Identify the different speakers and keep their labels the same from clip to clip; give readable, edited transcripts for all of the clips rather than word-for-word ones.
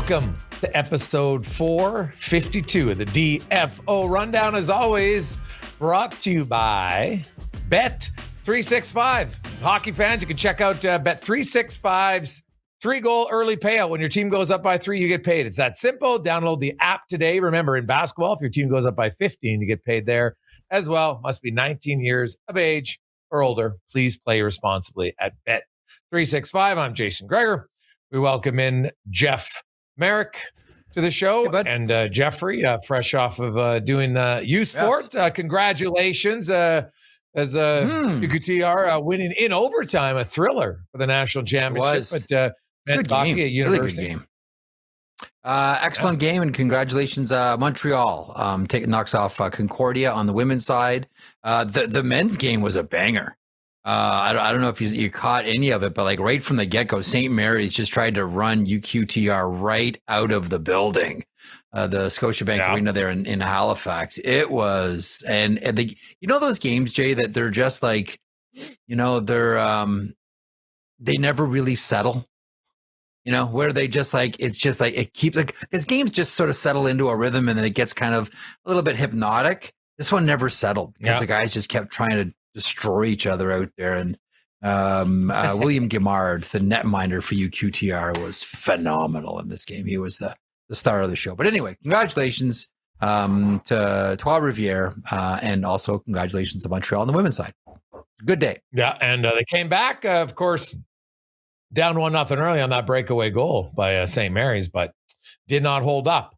Speaker 1: Welcome to episode 452 of the DFO Rundown. As always, brought to you by Bet365. Hockey fans, you can check out Bet365's 3-goal early payout. When your team goes up by 3, you get paid. It's that simple. Download the app today. Remember, in basketball, if your team goes up by 15, you get paid there as well. Must be 19 years of age or older. Please play responsibly at Bet365. I'm Jason Greger. We welcome in Jeff Merrick to the show,
Speaker 2: hey,
Speaker 1: and Jeffrey, fresh off of doing USports. Yes. Congratulations as Kucherov winning in overtime, a thriller for the national championship. But
Speaker 2: good game. At University. Really good game. Excellent game, and congratulations, Montreal. Knocks off Concordia on the women's side. The men's game was a banger. I don't know if you caught any of it, but like right from the get-go, St. Mary's just tried to run UQTR right out of the building, the Scotiabank Arena there in Halifax. It was, and those games, Jay, that they're just like, they're they never really settle. Where they just like, it's just like it keeps like, because games just sort of settle into a rhythm and then it gets kind of a little bit hypnotic. This one never settled because the guys just kept trying to destroy each other out there. And William Guimard, the netminder for UQTR, was phenomenal in this game. He was the star of the show. But anyway, congratulations to Trois-Rivières, and also congratulations to Montreal on the women's side. Good day.
Speaker 1: Yeah, and they came back, of course, down 1-0 early on that breakaway goal by St. Mary's, but did not hold up.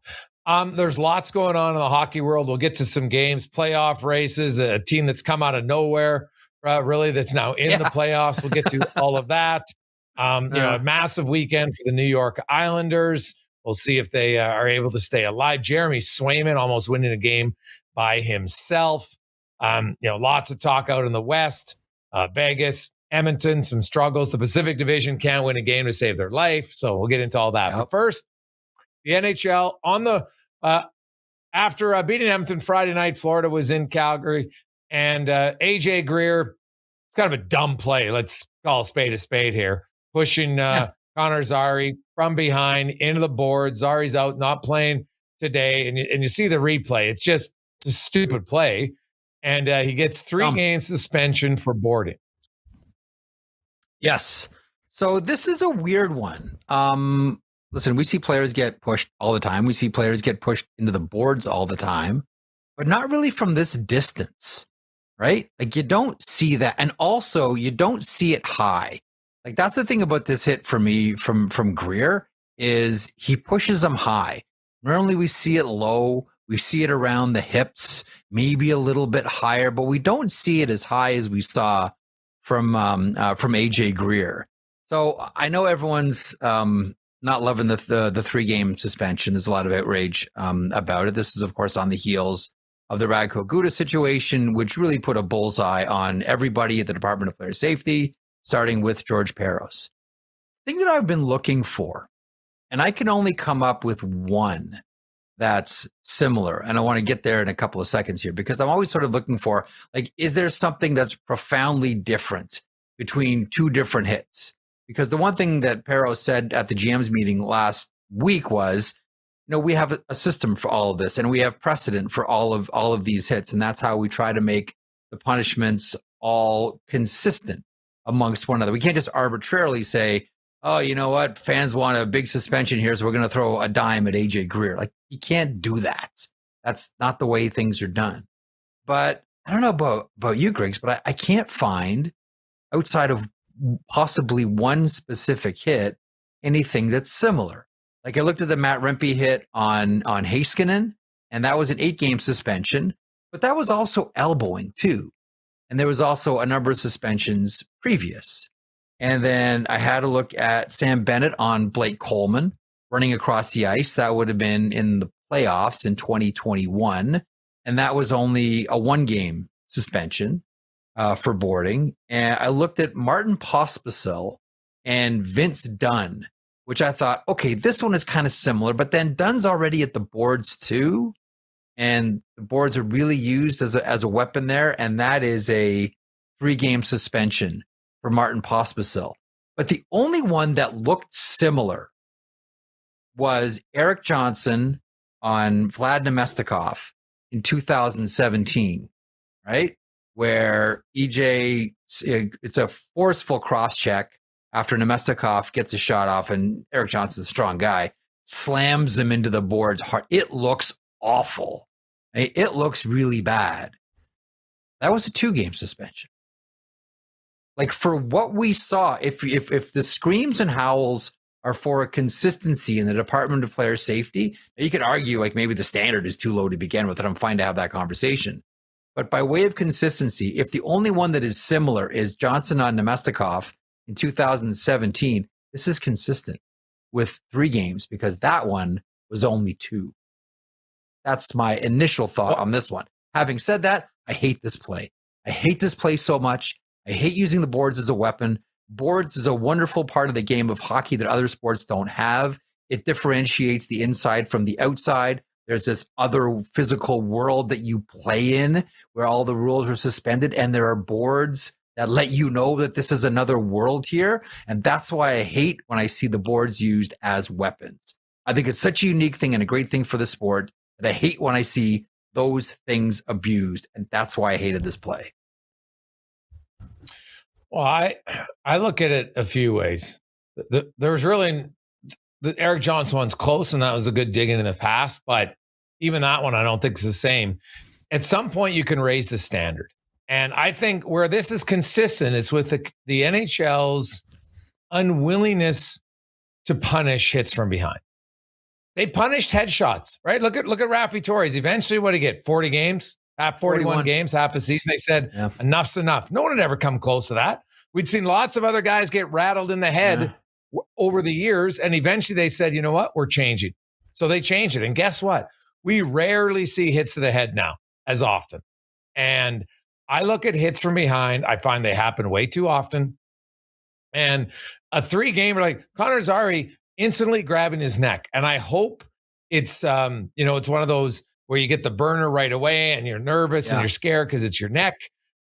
Speaker 1: There's lots going on in the hockey world. We'll get to some games, playoff races, a team that's come out of nowhere, really, that's now in the playoffs. We'll get to all of that. A massive weekend for the New York Islanders. We'll see if they are able to stay alive. Jeremy Swayman almost winning a game by himself. Lots of talk out in the West. Vegas, Edmonton, some struggles. The Pacific Division can't win a game to save their life. So we'll get into all that. But first, the NHL on the after beating Edmonton Friday night, Florida was in Calgary, and AJ Greer, it's kind of a dumb play. Let's call a spade here. Pushing Connor Zary from behind into the board. Zary's out, not playing today, and you see the replay. It's just a stupid play, and he gets 3 game suspension for boarding.
Speaker 2: Yes. So this is a weird one. Listen, we see players get pushed all the time. We see players get pushed into the boards all the time, but not really from this distance, right? Like you don't see that. And also you don't see it high. Like that's the thing about this hit for me from Greer is he pushes them high. Normally we see it low. We see it around the hips, maybe a little bit higher, but we don't see it as high as we saw from AJ Greer. So I know everyone's, not loving the 3-game suspension. There's a lot of outrage about it. This is, of course, on the heels of the Radko Gudas situation, which really put a bullseye on everybody at the Department of Player Safety, starting with George Parros. The thing that I've been looking for, and I can only come up with one that's similar, and I want to get there in a couple of seconds here, because I'm always sort of looking for, like, is there something that's profoundly different between 2 different hits? Because the one thing that Parros said at the GM's meeting last week was, we have a system for all of this, and we have precedent for all of these hits, and that's how we try to make the punishments all consistent amongst one another. We can't just arbitrarily say, oh, you know what, fans want a big suspension here, so we're going to throw a dime at AJ Greer. Like, you can't do that. That's not the way things are done. But I don't know about you, Griggs, but I can't find, outside of possibly one specific hit, anything that's similar. Like I looked at the Matt Rempe hit on Heiskanen, and that was an 8-game suspension, but that was also elbowing too. And there was also a number of suspensions previous. And then I had a look at Sam Bennett on Blake Coleman running across the ice. That would have been in the playoffs in 2021. And that was only a 1-game suspension for boarding. And I looked at Martin Pospisil and Vince Dunn, which I thought, okay, this one is kind of similar, but then Dunn's already at the boards too. And the boards are really used as a weapon there. And that is a 3-game suspension for Martin Pospisil. But the only one that looked similar was Eric Johnson on Vlad Nemestikov in 2017, right? Where EJ, it's a forceful cross check after Nemestikov gets a shot off, and Eric Johnson's a strong guy, slams him into the boards hard. It looks awful. It looks really bad. That was a 2-game suspension. Like, for what we saw, if the screams and howls are for a consistency in the Department of Player Safety, you could argue like maybe the standard is too low to begin with, and I'm fine to have that conversation. But by way of consistency, if the only one that is similar is Johnson on Nemestikov in 2017, this is consistent with 3 games because that one was only 2. That's my initial thought on this one. Having said that, I hate this play. I hate this play so much. I hate using the boards as a weapon. Boards is a wonderful part of the game of hockey that other sports don't have. It differentiates the inside from the outside. There's this other physical world that you play in where all the rules are suspended, and there are boards that let you know that this is another world here. And that's why I hate when I see the boards used as weapons. I think it's such a unique thing and a great thing for the sport that I hate when I see those things abused. And that's why I hated this play.
Speaker 1: Well, I look at it a few ways. There was really the Eric Johnson one's close, and that was a good digging in the past. But even that one, I don't think is the same. At some point, you can raise the standard. And I think where this is consistent, it's with the NHL's unwillingness to punish hits from behind. They punished headshots, right? Look at Raffi Torres. Eventually, what did he get? 40 games? 41 games, half a season. They said, Enough's enough. No one had ever come close to that. We'd seen lots of other guys get rattled in the head over the years. And eventually they said, you know what? We're changing. So they changed it. And guess what? We rarely see hits to the head now as often. And I look at hits from behind. I find they happen way too often. And a 3-gamer like Connor Zary instantly grabbing his neck. And I hope it's, it's one of those where you get the burner right away and you're nervous and you're scared because it's your neck.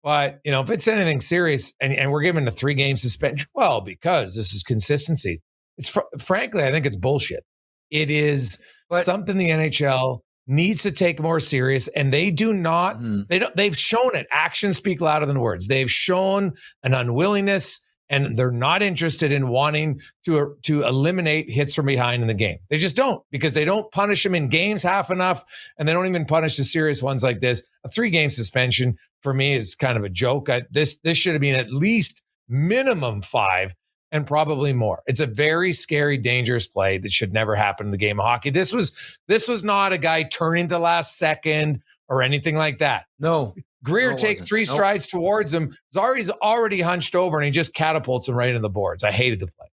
Speaker 1: But, if it's anything serious and we're given a 3-game suspension, well, because this is consistency. It's frankly, I think it's bullshit. It is something the NHL needs to take more serious, and they do not. They've shown it. Actions speak louder than words. They've shown an unwillingness, and they're not interested in wanting to eliminate hits from behind in the game. They just don't, because they don't punish them in games half enough, and they don't even punish the serious ones like this. A 3-game suspension for me is kind of a joke. This should have been at least minimum 5 and probably more. It's a very scary, dangerous play that should never happen in the game of hockey. This was not a guy turning to last second or anything like that.
Speaker 2: No.
Speaker 1: Greer takes 3 strides towards him. Zari's already hunched over, and he just catapults him right into the boards. I hated the play.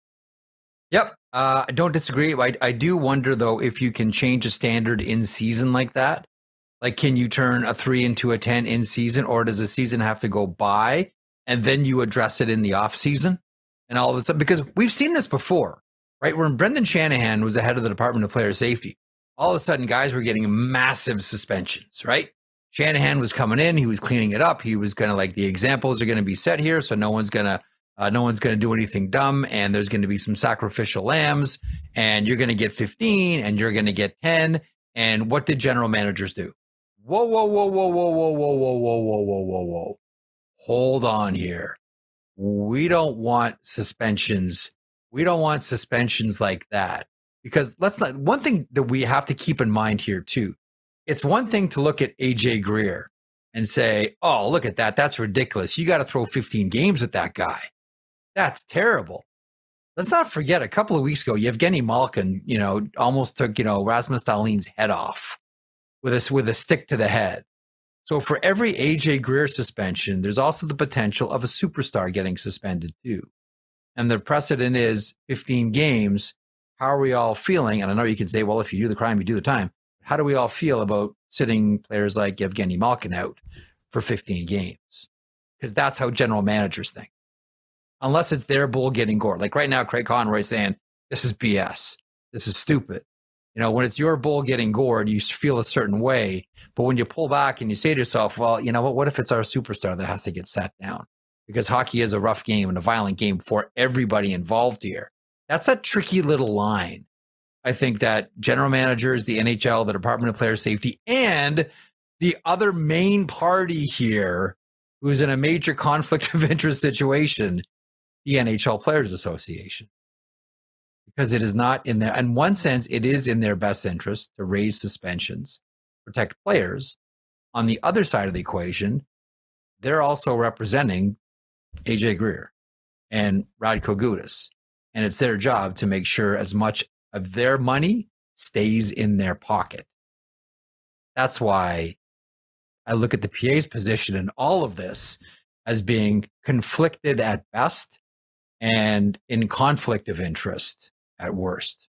Speaker 2: Yep. I don't disagree. I do wonder, though, if you can change a standard in season like that. Like, can you turn a 3 into a 10 in season, or does a season have to go by and then you address it in the off season? And all of a sudden, because we've seen this before, right? When Brendan Shanahan was the head of the Department of Player Safety, all of a sudden guys were getting massive suspensions, right? Shanahan was coming in, he was cleaning it up. He was gonna, like, the examples are gonna be set here, so no one's gonna do anything dumb, and there's gonna be some sacrificial lambs, and you're gonna get 15, and you're gonna get 10. And what did general managers do? Whoa. Hold on here. We don't want suspensions. We don't want suspensions like that. Because one thing that we have to keep in mind here too, it's one thing to look at AJ Greer and say, oh, look at that. That's ridiculous. You got to throw 15 games at that guy. That's terrible. Let's not forget, a couple of weeks ago, Yevgeny Malkin, almost took, Rasmus Dahlin's head off with a stick to the head. So for every AJ Greer suspension, there's also the potential of a superstar getting suspended too. And the precedent is 15 games. How are we all feeling? And I know you can say, well, if you do the crime, you do the time. How do we all feel about sitting players like Yevgeny Malkin out for 15 games? Because that's how general managers think. Unless it's their bull getting gored. Like right now, Craig Conroy's saying, this is BS. This is stupid. When it's your bull getting gored, you feel a certain way. But when you pull back and you say to yourself, well, you know what if it's our superstar that has to get sat down? Because hockey is a rough game and a violent game for everybody involved here. That's a tricky little line. I think that general managers, the NHL, the Department of Player Safety, and the other main party here who's in a major conflict of interest situation, the NHL Players Association. Because it is not in their, in one sense, it is in their best interest to raise suspensions, protect players. On the other side of the equation, they're also representing AJ Greer and Radko Gudas. And it's their job to make sure as much of their money stays in their pocket. That's why I look at the PA's position in all of this as being conflicted at best and in conflict of interest at worst.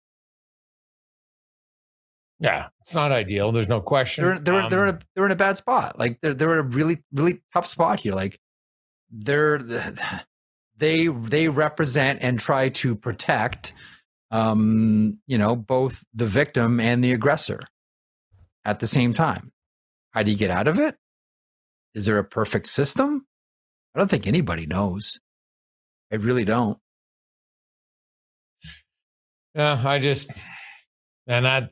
Speaker 1: Yeah, it's not ideal. There's no question.
Speaker 2: They're in a bad spot. Like they're in a really, really tough spot here. Like they represent and try to protect both the victim and the aggressor at the same time. How do you get out of it? Is there a perfect system? I don't think anybody knows. I really don't.
Speaker 1: Yeah,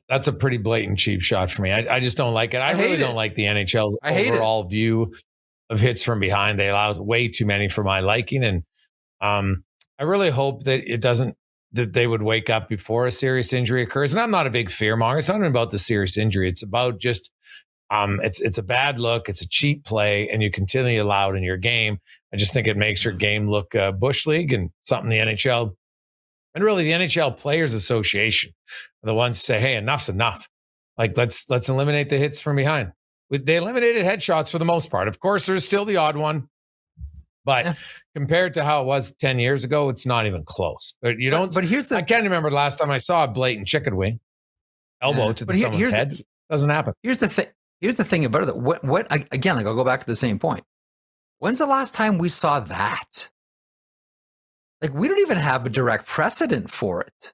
Speaker 1: that's a pretty blatant cheap shot for me. I just don't like it. I really don't like the NHL's overall view of hits from behind. They allow way too many for my liking. And I really hope that that they would wake up before a serious injury occurs. And I'm not a big fearmonger. It's not even about the serious injury. It's about just, it's a bad look. It's a cheap play, and you continually allow it in your game. I just think it makes your game look Bush League, and something the NHL and really the NHL Players Association are the ones who say, hey, enough's enough. Like, let's eliminate the hits from behind. They eliminated headshots for the most part. Of course, there's still the odd one. But compared to how it was 10 years ago, it's not even close. But I can't remember the last time I saw a blatant chicken wing elbow to someone's head. Doesn't happen.
Speaker 2: Here's the thing about it. What again, like I'll go back to the same point. When's the last time we saw that? Like, we don't even have a direct precedent for it.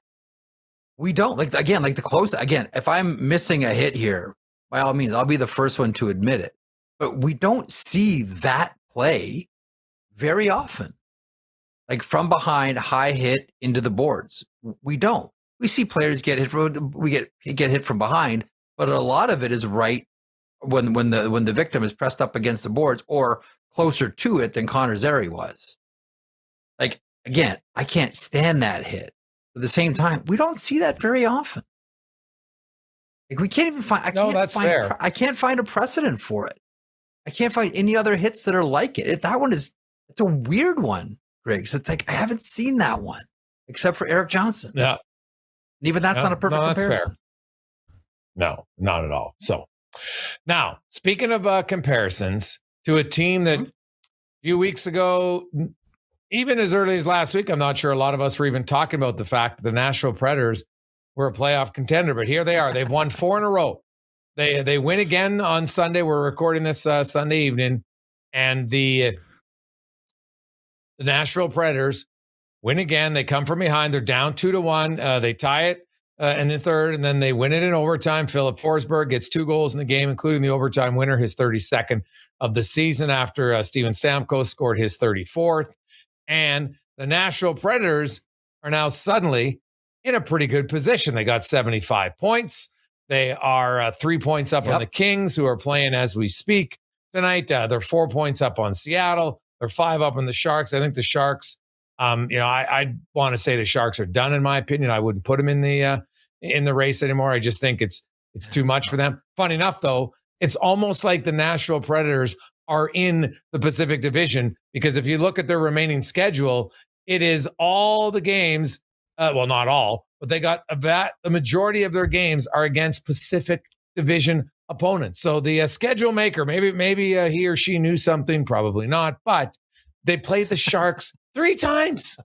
Speaker 2: We don't. Like the close, if I'm missing a hit here, by all means, I'll be the first one to admit it. But we don't see that play very often. Like from behind, high hit into the boards. We don't. We see players get hit get hit from behind, but a lot of it is right when the victim is pressed up against the boards or closer to it than Connor Zary was. Like, again, I can't stand that hit. At the same time, we don't see that very often. Like, we can't even find. I can't find a precedent for it. I can't find any other hits that are like it. It's a weird one, Greg. So it's like I haven't seen that one except for Eric Johnson.
Speaker 1: Yeah,
Speaker 2: and even that's not a perfect comparison.
Speaker 1: Fair. No, not at all. So now, speaking of comparisons to a team that a few weeks ago, even as early as last week, I'm not sure a lot of us were even talking about the fact that the Nashville Predators were a playoff contender, but here they are. They've won 4 in a row. They win again on Sunday. We're recording this Sunday evening, and the Nashville Predators win again. They come from behind. They're down 2-1. They tie it in the third, and then they win it in overtime. Philip Forsberg gets 2 goals in the game, including the overtime winner, his 32nd of the season after Steven Stamkos scored his 34th. And the Nashville Predators are now suddenly in a pretty good position. They got 75 points. They are 3 points up on the Kings, who are playing as we speak tonight. They're 4 points up on Seattle. They're 5 up on the Sharks. I think the Sharks, I want to say the Sharks are done, in my opinion. I wouldn't put them in the race anymore. I just think it's too much for them. Funny enough, though, it's almost like the Nashville Predators are in the Pacific Division, because if you look at their remaining schedule, it is all the games. Well, not all, but they got the majority of their games are against Pacific Division opponents. So the schedule maker, maybe he or she knew something, probably not, but they played the Sharks 3 times.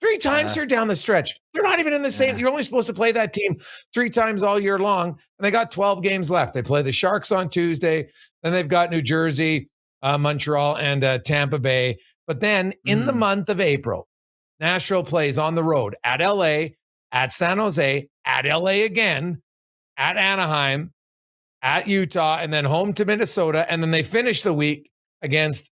Speaker 1: 3 times here down the stretch. They're not even in the same. You're only supposed to play that team 3 times all year long, and they got 12 games left. They play the Sharks on Tuesday. Then they've got New Jersey, Montreal, and Tampa Bay. But then in the month of April, Nashville plays on the road at LA, at San Jose, at LA again, at Anaheim, at Utah, and then home to Minnesota. And then they finish the week against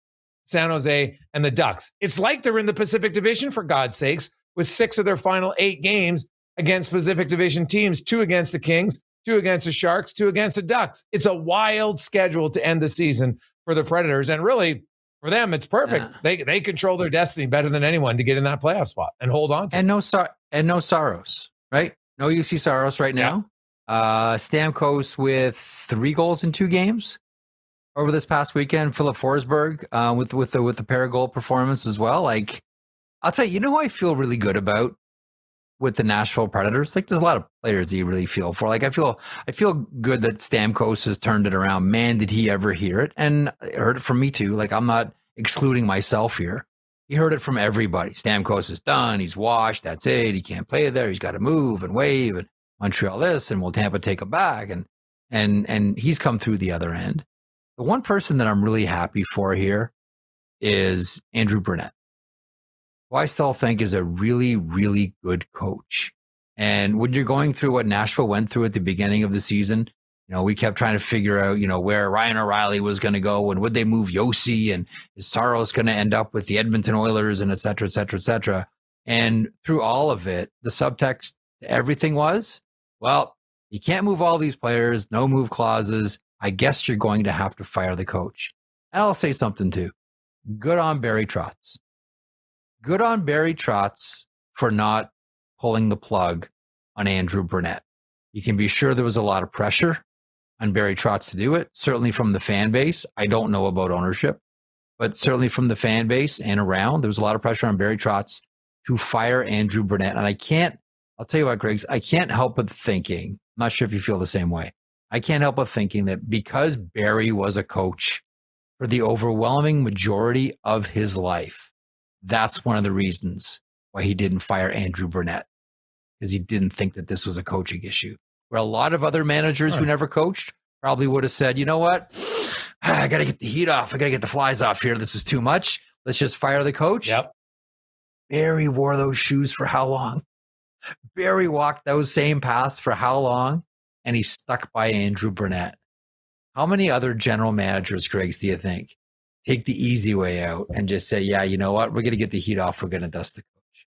Speaker 1: San Jose and the Ducks. It's like they're in the Pacific Division, for God's sakes, with 6 of their final 8 games against Pacific Division teams, 2 against the Kings, 2 against the Sharks, 2 against the Ducks. It's a wild schedule to end the season for the Predators. And really, for them, it's perfect. Yeah. They control their destiny better than anyone to get in that playoff spot and hold on to
Speaker 2: and no Saros, right? No UC Saros right now. Yeah. Stamkos with 3 goals in 2 games over this past weekend. Philip Forsberg with the pair of goal performance as well. Like, I'll tell you, who I feel really good about with the Nashville Predators? Like, there's a lot of players that you really feel for. Like, I feel good that Stamkos has turned it around. Man, did he ever hear it? And I heard it from me too. Like, I'm not excluding myself here. He heard it from everybody. Stamkos is done. He's washed. That's it. He can't play there. He's got to move and wave, and Montreal this, and will Tampa take him back? And he's come through the other end. The one person that I'm really happy for here is Andrew Burnett, who I still think is a really, really good coach. And when you're going through what Nashville went through at the beginning of the season, we kept trying to figure out, where Ryan O'Reilly was going to go, and would they move Yossi, and is Saros going to end up with the Edmonton Oilers, and et cetera, et cetera, et cetera. And through all of it, the subtext to everything was, well, you can't move all these players, no move clauses. I guess you're going to have to fire the coach. And I'll say something too. Good on Barry Trotz. Good on Barry Trotz for not pulling the plug on Andrew Burnett. You can be sure there was a lot of pressure on Barry Trotz to do it, certainly from the fan base. I don't know about ownership, but certainly from the fan base and around, there was a lot of pressure on Barry Trotz to fire Andrew Burnett. And I'll tell you what, Griggs, I can't help but thinking, I'm not sure if you feel the same way. I can't help but thinking that because Barry was a coach for the overwhelming majority of his life, that's one of the reasons why he didn't fire Andrew Burnett, because he didn't think that this was a coaching issue. Where a lot of other managers who never coached probably would have said, you know what? I got to get the heat off. I got to get the flies off here. This is too much. Let's just fire the coach.
Speaker 1: Yep.
Speaker 2: Barry wore those shoes for how long? Barry walked those same paths for how long? And he stuck by Andrew Burnett. How many other general managers, Griggs, do you think take the easy way out and just say, yeah, you know what? We're going to get the heat off. We're going to dust the coach.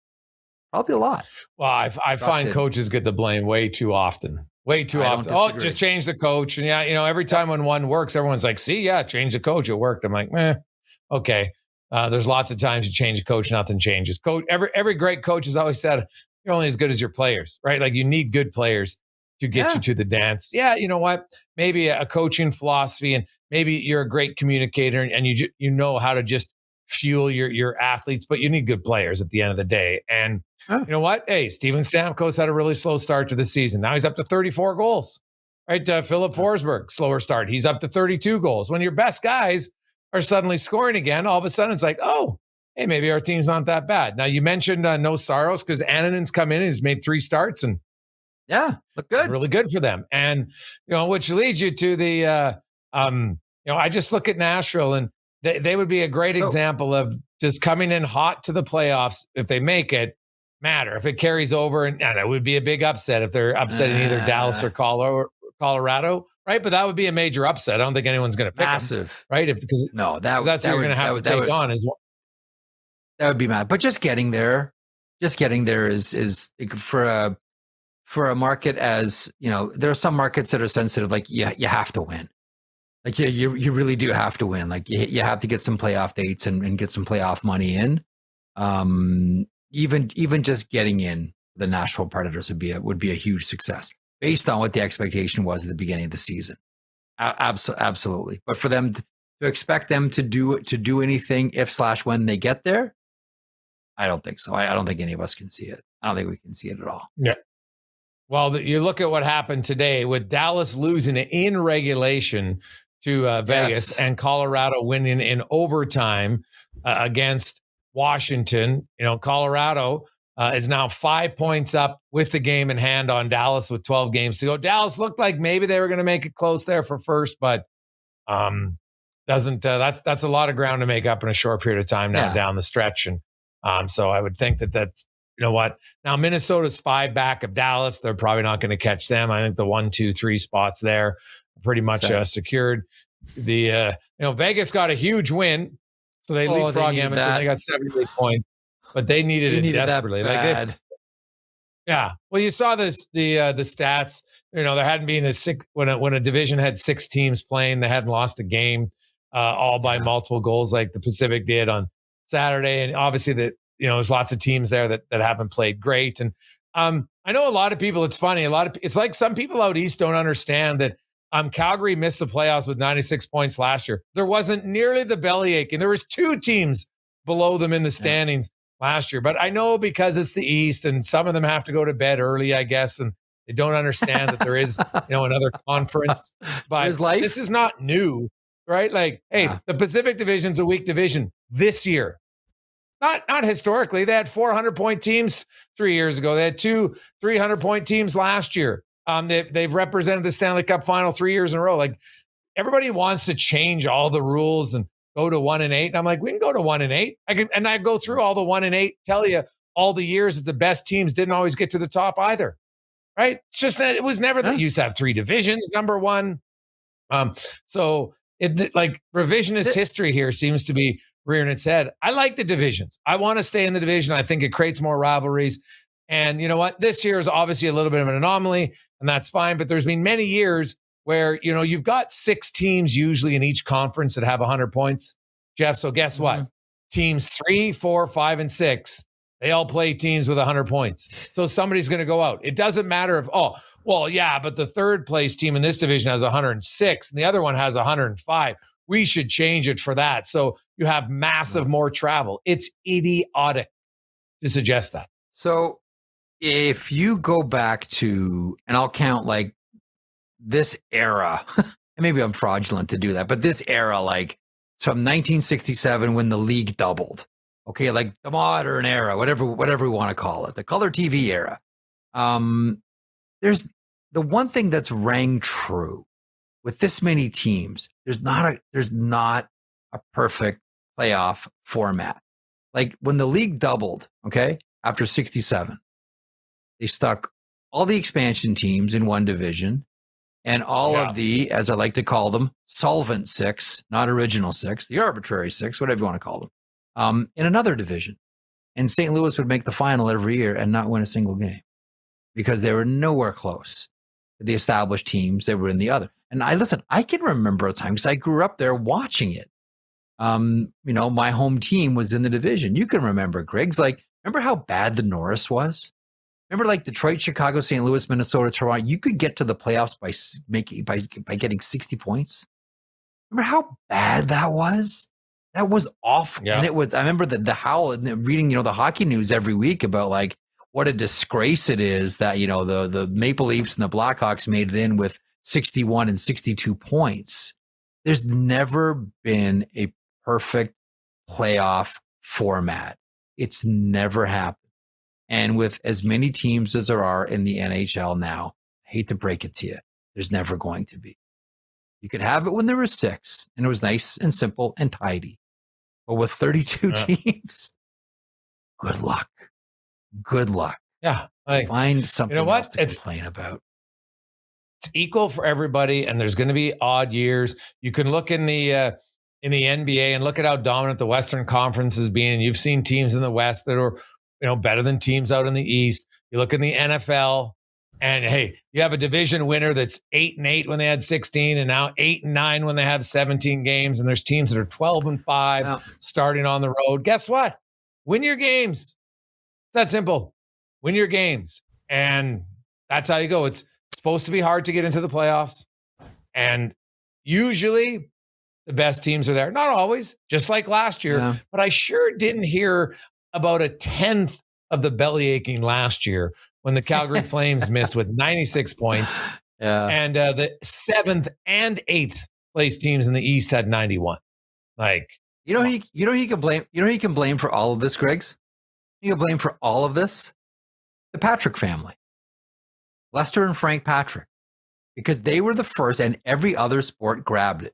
Speaker 2: Probably a lot.
Speaker 1: Well, I find coaches get the blame way too often. Way too often. Oh, just change the coach. And every time when one works, everyone's like, see, change the coach. It worked. I'm like, okay. There's lots of times you change a coach, nothing changes. Coach, every great coach has always said, you're only as good as your players, right? Like, you need good players to get you to the dance. Yeah, you know what? Maybe a coaching philosophy, and maybe you're a great communicator, and you know how to just fuel your athletes, but you need good players at the end of the day. And you know what? Hey, Steven Stamkos had a really slow start to the season. Now he's up to 34 goals. Right? Philip Forsberg, slower start. He's up to 32 goals. When your best guys are suddenly scoring again, all of a sudden it's like, oh, hey, maybe our team's not that bad. Now, you mentioned no Saros because Annanen's come in. He's made 3 starts and
Speaker 2: look good.
Speaker 1: Really good for them. And, which leads you to the, I just look at Nashville, and they would be a great example of just coming in hot to the playoffs. If they make it, matter. If it carries over, and it would be a big upset if they're upsetting either Dallas or Colorado, right? But that would be a major upset. I don't think anyone's going to pick them, right? Because that's what you're going to have to take on as well.
Speaker 2: That would be mad. But just getting there is for a market, as there are some markets that are sensitive. Like, you have to win. Like, you really do have to win. Like, you have to get some playoff dates and get some playoff money in. Even just getting in the Nashville Predators would be a huge success based on what the expectation was at the beginning of the season. Absolutely. But for them to expect them to do anything if/when they get there, I don't think so. I don't think any of us can see it. I don't think we can see it at all.
Speaker 1: Yeah. Well, you look at what happened today with Dallas losing in regulation to Vegas, and Colorado winning in overtime against Washington. Colorado is now 5 points up with the game in hand on Dallas with 12 games to go. Dallas looked like maybe they were going to make it close there for first, but doesn't. That's a lot of ground to make up in a short period of time now down the stretch. And so I would think that's, you know what? Now Minnesota's 5 back of Dallas. They're probably not going to catch them. I think the 1, 2, 3 spots there are pretty much secured. The Vegas got a huge win. So they leapfrog Edmonton. They got 78 points, but they needed it desperately. Yeah. Well, you saw the stats. There hadn't been a six when a division had 6 teams playing, they hadn't lost a game, all by multiple goals like the Pacific did on Saturday. And obviously there's lots of teams there that haven't played great. And I know a lot of people. It's funny. It's like some people out east don't understand that. Calgary missed the playoffs with 96 points last year. There wasn't nearly the bellyache, and there was 2 teams below them in the standings last year. But I know because it's the East, and some of them have to go to bed early, I guess, and they don't understand that there is, another conference. But this is not new, right? Like, hey, the Pacific Division's a weak division this year. Not historically. They had 400-point teams 3 years ago. They had 2 300-point teams last year. They've represented the Stanley Cup final 3 years in a row. Like, everybody wants to change all the rules and go to 1-8. And I'm like, we can go to 1-8. I go through all the 1-8, tell you all the years that the best teams didn't always get to the top either. Right? It's just that it was never that used to have 3 divisions, number one. So revisionist history here seems to be rearing its head. I like the divisions. I want to stay in the division. I think it creates more rivalries. And you know what? This year is obviously a little bit of an anomaly, and that's fine. But there's been many years where, you've got 6 teams usually in each conference that have 100 points, Jeff. So guess what? Teams 3, 4, 5, and 6, they all play teams with 100 points. So somebody's going to go out. It doesn't matter if, but the third place team in this division has 106 and the other one has 105. We should change it for that. So you have massive more travel. It's idiotic to suggest that.
Speaker 2: So if you go back to, and I'll count like this era, and maybe I'm fraudulent to do that, but this era, like from 1967 when the league doubled, okay, like the modern era, whatever we want to call it, the color TV era. There's the one thing that's rang true with this many teams. There's not a perfect playoff format. Like when the league doubled, okay, after 67. They stuck all the expansion teams in one division and all of the, as I like to call them, solvent 6, not original 6, the arbitrary 6, whatever you want to call them, in another division. And St. Louis would make the final every year and not win a single game because they were nowhere close to the established teams that were in the other. And I can remember a time because I grew up there watching it. My home team was in the division. You can remember, Griggs, remember how bad the Norris was? Remember, like Detroit, Chicago, St. Louis, Minnesota, Toronto. You could get to the playoffs by getting 60 points. Remember how bad that was? That was awful. Yeah. And it was. I remember the howl and reading, the hockey news every week about like what a disgrace it is that the Maple Leafs and the Blackhawks made it in with 61 and 62 points. There's never been a perfect playoff format. It's never happened. And with as many teams as there are in the NHL now, I hate to break it to you, there's never going to be. You could have it when there were 6 and it was nice and simple and tidy. But with 32 teams, good luck. Good luck.
Speaker 1: Yeah.
Speaker 2: Find something else to complain about.
Speaker 1: It's equal for everybody, and there's going to be odd years. You can look in the NBA and look at how dominant the Western Conference has been. You've seen teams in the West that are better than teams out in the East. You look in the NFL, and hey, you have a division winner that's 8-8 when they had 16, and now 8-9 when they have 17 games. And there's teams that are 12-5 starting on the road. Guess what? Win your games. It's that simple. Win your games, and that's how you go. It's supposed to be hard to get into the playoffs, and usually the best teams are there. Not always, just like last year, but I sure didn't hear about a 10th of the belly aching last year when the Calgary Flames missed with 96 points. And the 7th and 8th place teams in the East had 91.
Speaker 2: He can blame. He can blame for all of this, Griggs. He can blame for all of this the Patrick family, Lester and Frank Patrick, because they were the first, and every other sport grabbed it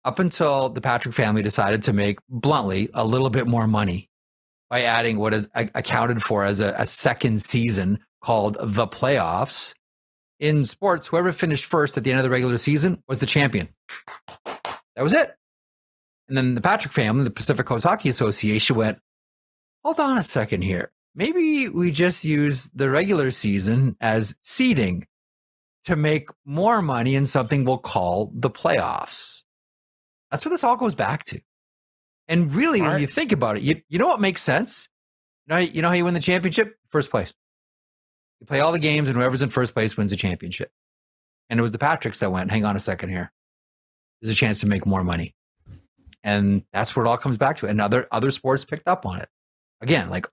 Speaker 2: up until the Patrick family decided to make, bluntly, a little bit more money by adding what is accounted for as a second season called the playoffs. In sports, whoever finished first at the end of the regular season was the champion. That was it. And then the Patrick family, the Pacific Coast Hockey Association, went, hold on a second here. maybe we just use the regular season as seeding to make more money in something we'll call the playoffs. That's what this all goes back to. And really, when you think about it, you know what makes sense? You know how you win the championship? First place. You play all the games, and whoever's in first place wins the championship. And it was the Patricks that went, hang on a second here. There's a chance to make more money. And that's where it all comes back to. And other sports picked up on it. Again, like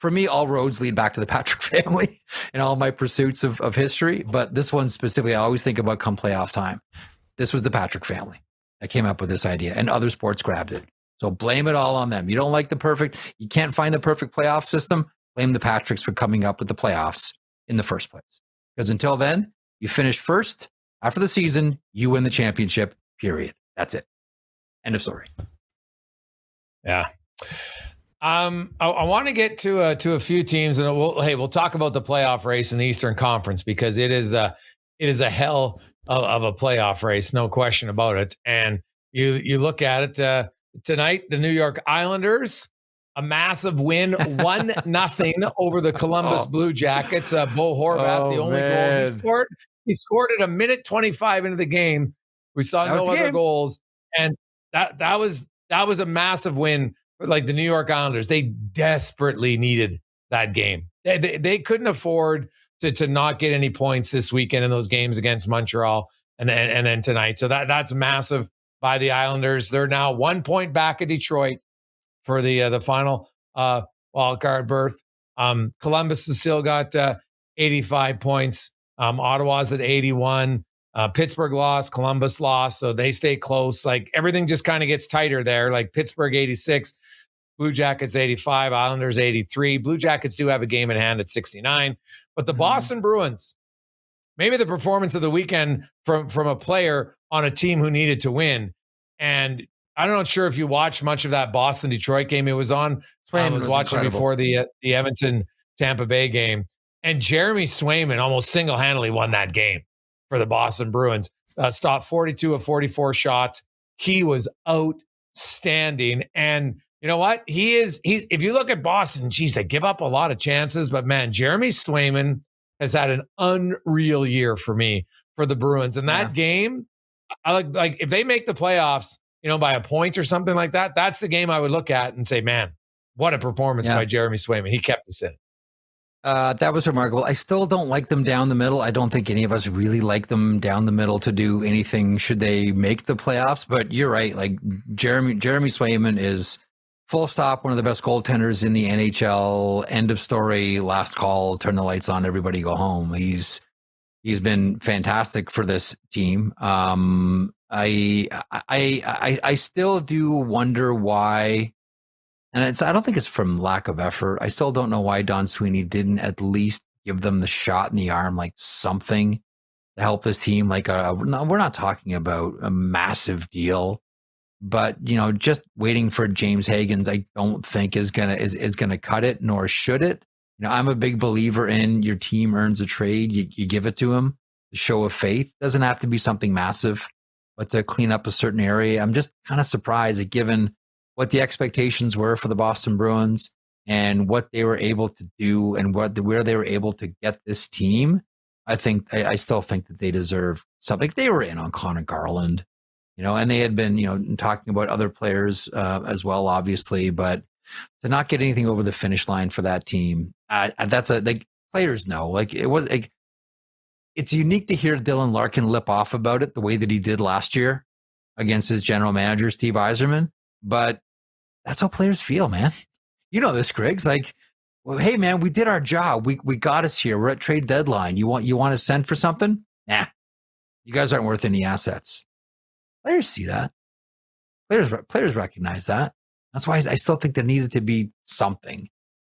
Speaker 2: for me, all roads lead back to the Patrick family in all my pursuits of history. But this one specifically, I always think about come playoff time. This was the Patrick family that came up with this idea, and other sports grabbed it. So blame it all on them. You don't like you can't find the perfect playoff system. Blame the Patricks for coming up with the playoffs in the first place. Because until then, you finish first. After the season, you win the championship, period. That's it. End of story.
Speaker 1: Yeah. I want to get to a few teams, and we'll talk about the playoff race in the Eastern Conference, because it is a hell of a playoff race, no question about it. And you look at it tonight, the New York Islanders, a massive win, 1-0 over the Columbus Blue Jackets. Bo Horvat, the only goal he scored at 1:25 into the game. We saw no other goals, and that was a massive win. Like the New York Islanders, they desperately needed that game. They couldn't afford to not get any points this weekend in those games against Montreal and then tonight. So that's massive by the Islanders. They're now 1 point back at Detroit for the final wild card berth. Columbus has still got 85 points. Ottawa's at 81. Pittsburgh lost, Columbus lost, so they stay close. Like everything just kind of gets tighter there. Like Pittsburgh 86, Blue Jackets 85, Islanders 83. Blue Jackets do have a game in hand at 69. But the Boston Bruins, maybe the performance of the weekend from a player on a team who needed to win. And I'm not sure if you watched much of that Boston-Detroit game. It was on. I was watching incredible. Before the Edmonton-Tampa Bay game. And Jeremy Swayman almost single-handedly won that game for the Boston Bruins. Stopped 42 of 44 shots. He was outstanding. And you know what? He's if you look at Boston, geez, they give up a lot of chances. But man, Jeremy Swayman has had an unreal year for me for the Bruins. And that game, I like if they make the playoffs, by a point or something like that, that's the game I would look at and say, man, what a performance by Jeremy Swayman. He kept us in.
Speaker 2: That was remarkable. I still don't like them down the middle. I don't think any of us really like them down the middle to do anything should they make the playoffs. But you're right. Like Jeremy Swayman is full stop, one of the best goaltenders in the NHL. End of story. Last call. Turn the lights on. Everybody go home. He's been fantastic for this team. I still do wonder why. And I don't think it's from lack of effort. I still don't know why Don Sweeney didn't at least give them the shot in the arm, like something to help this team. Like we're not talking about a massive deal, but just waiting for James Higgins, I don't think is gonna cut it, nor should it. I'm a big believer in your team earns a trade, you give it to him. The show of faith doesn't have to be something massive, but to clean up a certain area. I'm just kind of surprised that given what the expectations were for the Boston Bruins and what they were able to do and where they were able to get this team, I still think that they deserve something. They were in on Connor Garland, and they had been, talking about other players as well, obviously, but to not get anything over the finish line for that team, players know. Like it was, it's unique to hear Dylan Larkin lip off about it the way that he did last year against his general manager, Steve Yzerman. But that's how players feel, man. You know this, Griggs. Like, well, hey, man, we did our job. We got us here. We're at trade deadline. You want to send for something? Nah, you guys aren't worth any assets. Players see that. Players recognize that. That's why I still think there needed to be something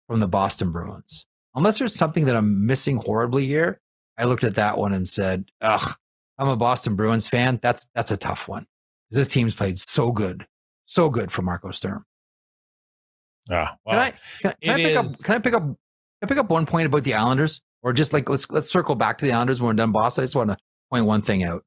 Speaker 2: from the Boston Bruins. Unless there's something that I'm missing horribly here, I looked at that one and said, ugh, I'm a Boston Bruins fan. That's a tough one. This team's played so good for Marco Sturm.
Speaker 1: Yeah. Well,
Speaker 2: can I pick up one point about the Islanders, or just like let's circle back to the Islanders when we're done, Boston? I just want to point one thing out.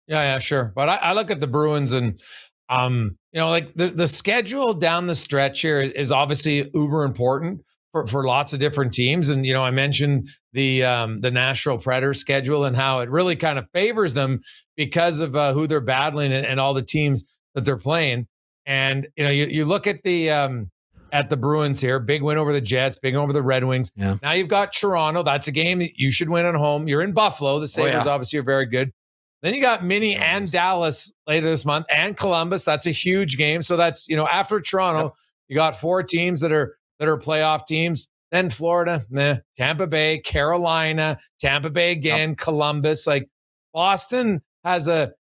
Speaker 1: Yeah, sure. But I look at the Bruins and like the schedule down the stretch here is obviously uber important for lots of different teams. And, I mentioned the Nashville Predators schedule and how it really kind of favors them because of who they're battling and all the teams that they're playing. And, you look at the Bruins here, big win over the Jets, big win over the Red Wings.
Speaker 2: Yeah.
Speaker 1: Now you've got Toronto. That's a game that you should win at home. You're in Buffalo. The Sabres obviously are very good. Then you got Minnie and Dallas later this month and Columbus. That's a huge game. So that's, after Toronto, you got 4 teams that are playoff teams. Then Florida, Tampa Bay, Carolina, Tampa Bay again, Columbus. Like Boston has a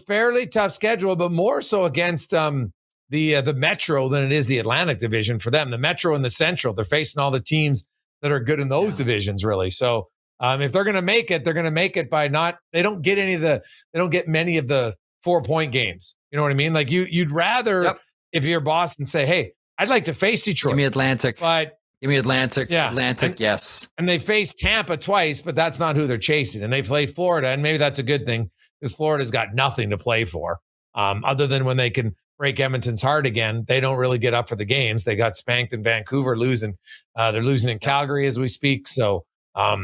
Speaker 1: fairly tough schedule, but more so against the Metro than it is the Atlantic Division for them. The Metro and the Central, they're facing all the teams that are good in those divisions, really. So if they're going to make it, they're going to make it by they don't get many of the 4-point games. You know what I mean? Like you'd rather, if you're Boston, say, hey, I'd like to face Detroit.
Speaker 2: Give me Atlantic. Give me Atlantic.
Speaker 1: Yeah.
Speaker 2: Atlantic, yes.
Speaker 1: And they face Tampa twice, but that's not who they're chasing. And they play Florida, and maybe that's a good thing because Florida's got nothing to play for other than when they can break Edmonton's heart again. They don't really get up for the games. They got spanked in Vancouver, losing. They're losing in Calgary as we speak. So I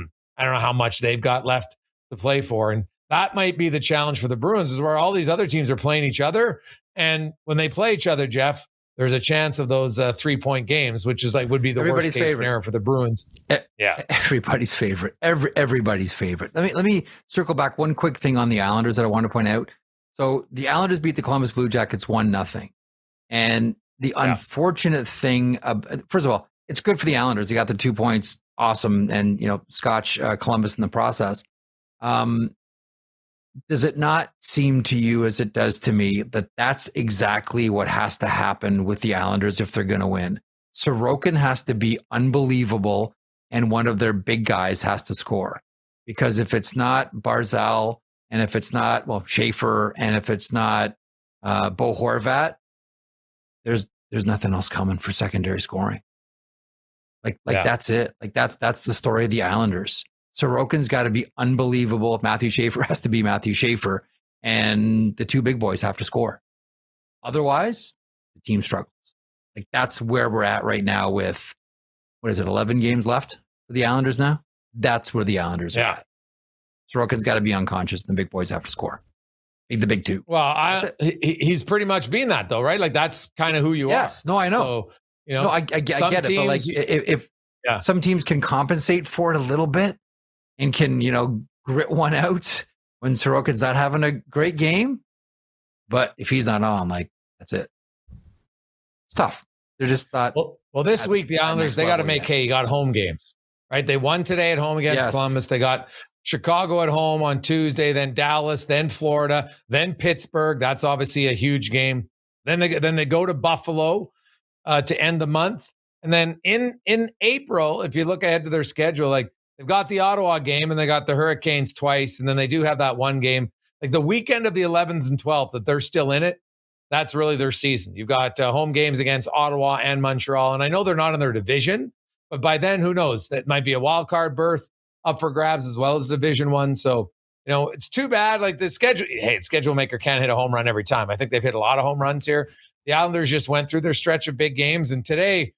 Speaker 1: don't know how much they've got left to play for. And that might be the challenge for the Bruins is where all these other teams are playing each other. And when they play each other, Jeff, there's a chance of those 3-point games, which is would be the worst case scenario for the Bruins.
Speaker 2: Yeah, everybody's favorite. Everybody's favorite. Let me circle back one quick thing on the Islanders that I want to point out. So the Islanders beat the Columbus Blue Jackets 1-0, and the unfortunate thing, first of all, it's good for the Islanders. They got the 2 points, awesome, and scotch Columbus in the process. Does it not seem to you, as it does to me, that that's exactly what has to happen with the Islanders if they're going to win? Sorokin has to be unbelievable, and one of their big guys has to score. Because if it's not Barzal, and if it's not, Schaefer, and if it's not Bo Horvat, there's nothing else coming for secondary scoring. That's it. That's the story of the Islanders. Sorokin's got to be unbelievable. Matthew Schaefer has to be Matthew Schaefer, and the 2 big boys have to score. Otherwise, the team struggles. That's where we're at right now with, 11 games left for the Islanders now? That's where the Islanders are at. Sorokin's got to be unconscious, and the big boys have to score. The big 2.
Speaker 1: Well, he's pretty much been that, though, right? That's kind of who you are.
Speaker 2: Yes. No, I know. So, I get it. But if some teams can compensate for it a little bit, and can, grit one out when Sorokin's not having a great game. But if he's not on, that's it. It's tough. They're just not.
Speaker 1: Well, this week, the Islanders, they got to make hay. You got home games, right? They won today at home against Columbus. They got Chicago at home on Tuesday, then Dallas, then Florida, then Pittsburgh. That's obviously a huge game. Then they go to Buffalo to end the month. And then in April, if you look ahead to their schedule, they've got the Ottawa game and they got the Hurricanes twice. And then they do have that one game, the weekend of the 11th and 12th that they're still in it. That's really their season. You've got home games against Ottawa and Montreal. And I know they're not in their division, but by then, who knows? That might be a wild card berth up for grabs as well as Division One. So, it's too bad. The schedule, schedule maker can't hit a home run every time. I think they've hit a lot of home runs here. The Islanders just went through their stretch of big games. And today,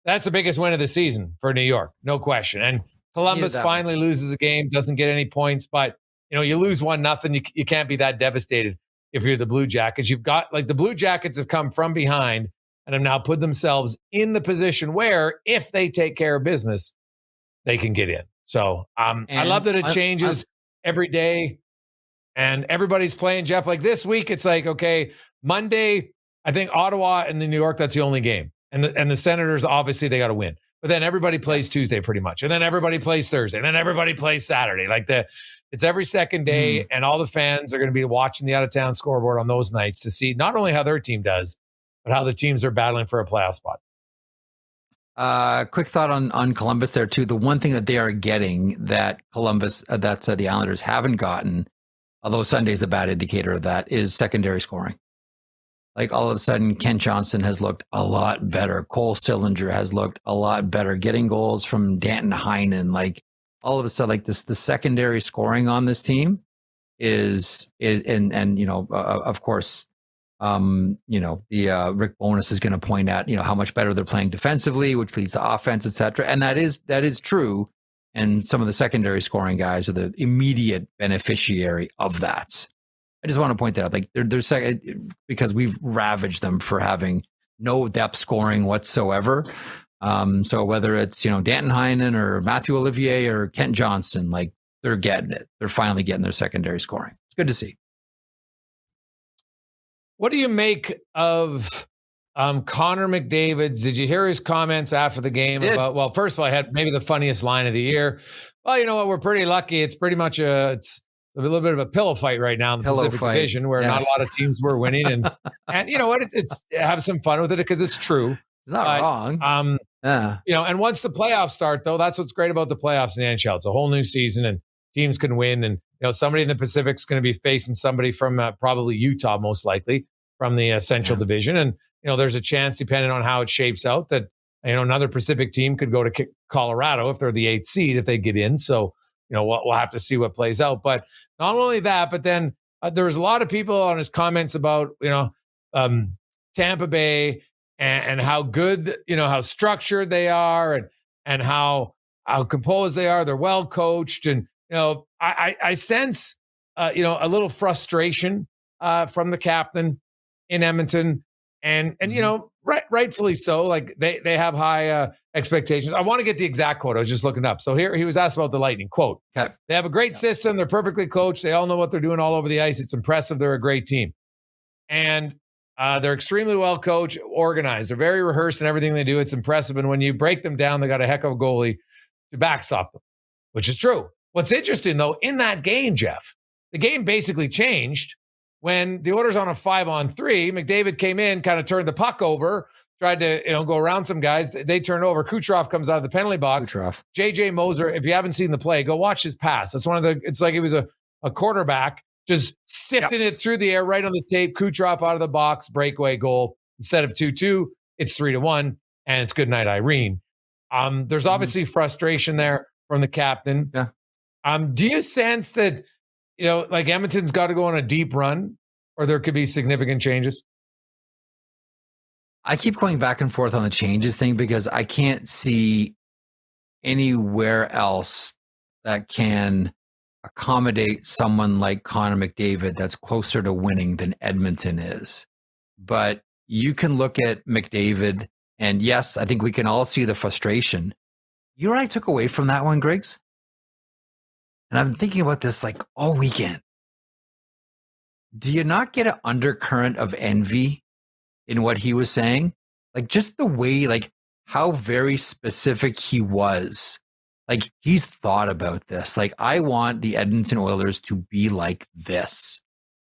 Speaker 1: that's the biggest win of the season for New York. No question. And Columbus finally loses a game, doesn't get any points, but you lose 1-0. You can't be that devastated if you're the Blue Jackets. You've got the Blue Jackets have come from behind and have now put themselves in the position where if they take care of business, they can get in. So I love that it changes every day and everybody's playing, Jeff. This week, it's okay, Monday, I think Ottawa and the New York, that's the only game. And the Senators, obviously, they got to win. But then everybody plays Tuesday pretty much. And then everybody plays Thursday. And then everybody plays Saturday. It's every second day. And all the fans are going to be watching the out-of-town scoreboard on those nights to see not only how their team does, but how the teams are battling for a playoff spot.
Speaker 2: Quick thought on Columbus there, too. The one thing that they are getting that Columbus, the Islanders haven't gotten, although Sunday's the bad indicator of that, is secondary scoring. All of a sudden, Kent Johnson has looked a lot better. Cole Sillinger has looked a lot better. Getting goals from Danton Heinen. All of a sudden, the secondary scoring on this team is of course, The Rick Bowness is going to point at, how much better they're playing defensively, which leads to offense, etc. And that is true. And some of the secondary scoring guys are the immediate beneficiary of that. I just want to point that out. Like they're because we've ravaged them for having no depth scoring whatsoever. So whether it's, Danton Heinen or Matthew Olivier or Kent Johnson, like they're getting it. They're finally getting their secondary scoring. It's good to see.
Speaker 1: What do you make of Connor McDavid's? Did you hear his comments after the game about, well, first of all, I had maybe the funniest line of the year. Well, you know what? We're pretty lucky. It's pretty much it's a little bit of a pillow fight right now in the Pacific Division where not a lot of teams were winning. And you know what? It's have some fun with it because it's true.
Speaker 2: It's not wrong.
Speaker 1: And once the playoffs start, though, that's what's great about the playoffs in the NHL. It's a whole new season and teams can win. And, somebody in the Pacific's going to be facing somebody from probably Utah, most likely from the Central Division. And, there's a chance, depending on how it shapes out, that, another Pacific team could go to Colorado if they're the 8th seed, if they get in. So, we'll have to see what plays out. But not only that, but then there was a lot of people on his comments about, Tampa Bay and how good, how structured they are and how composed they are. They're well coached. And, I sense, a little frustration from the captain in Edmonton. And rightfully so. Like they have high expectations. I want to get the exact quote. I was just looking up. So here he was asked about the Lightning. Quote, okay. They have a great system. They're perfectly coached. They all know what they're doing all over the ice. It's impressive. They're a great team. And they're extremely well coached, organized. They're very rehearsed in everything they do. It's impressive. And when you break them down, they got a heck of a goalie to backstop them, which is true. What's interesting, though, in that game, Jeff, the game basically changed when the Oilers on a 5-on-3. McDavid came in, kind of turned the puck over, tried to go around some guys. They turned over. Kucherov comes out of the penalty box. JJ Moser, if you haven't seen the play, go watch his pass. That's it's like he was a quarterback just sifting it through the air right on the tape. Kucherov out of the box, breakaway goal. Instead of 2-2, it's 3-1, and it's good night, Irene. There's obviously frustration there from the captain.
Speaker 2: Yeah.
Speaker 1: Do you sense that, like Edmonton's got to go on a deep run or there could be significant changes?
Speaker 2: I keep going back and forth on the changes thing because I can't see anywhere else that can accommodate someone like Connor McDavid that's closer to winning than Edmonton is. But you can look at McDavid, and yes, I think we can all see the frustration. You know what I took away from that one, Griggs? And I've been thinking about this like all weekend. Do you not get an undercurrent of envy in what he was saying? Like just the way, like how very specific he was. Like he's thought about this. Like I want the Edmonton Oilers to be like this.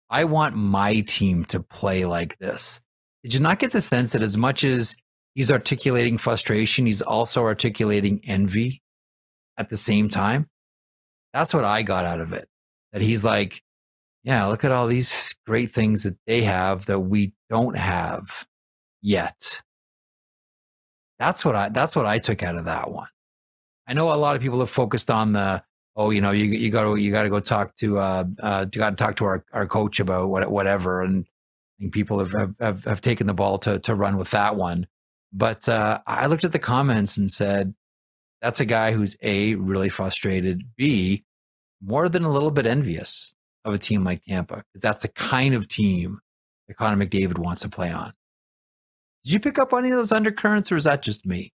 Speaker 2: I want my team to play like this. Did you not get the sense that as much as he's articulating frustration, he's also articulating envy at the same time? That's what I got out of it. That he's like, yeah, look at all these great things that they have that we don't have yet. That's what I took out of that one. I know a lot of people have focused on the, you got to go talk to our coach about whatever, and I think people have taken the ball to run with that one. But I looked at the comments and said, that's a guy who's A, really frustrated, B, more than a little bit envious of a team like Tampa. That's the kind of team that Connor McDavid wants to play on. Did you pick up on any of those undercurrents, or is that just me?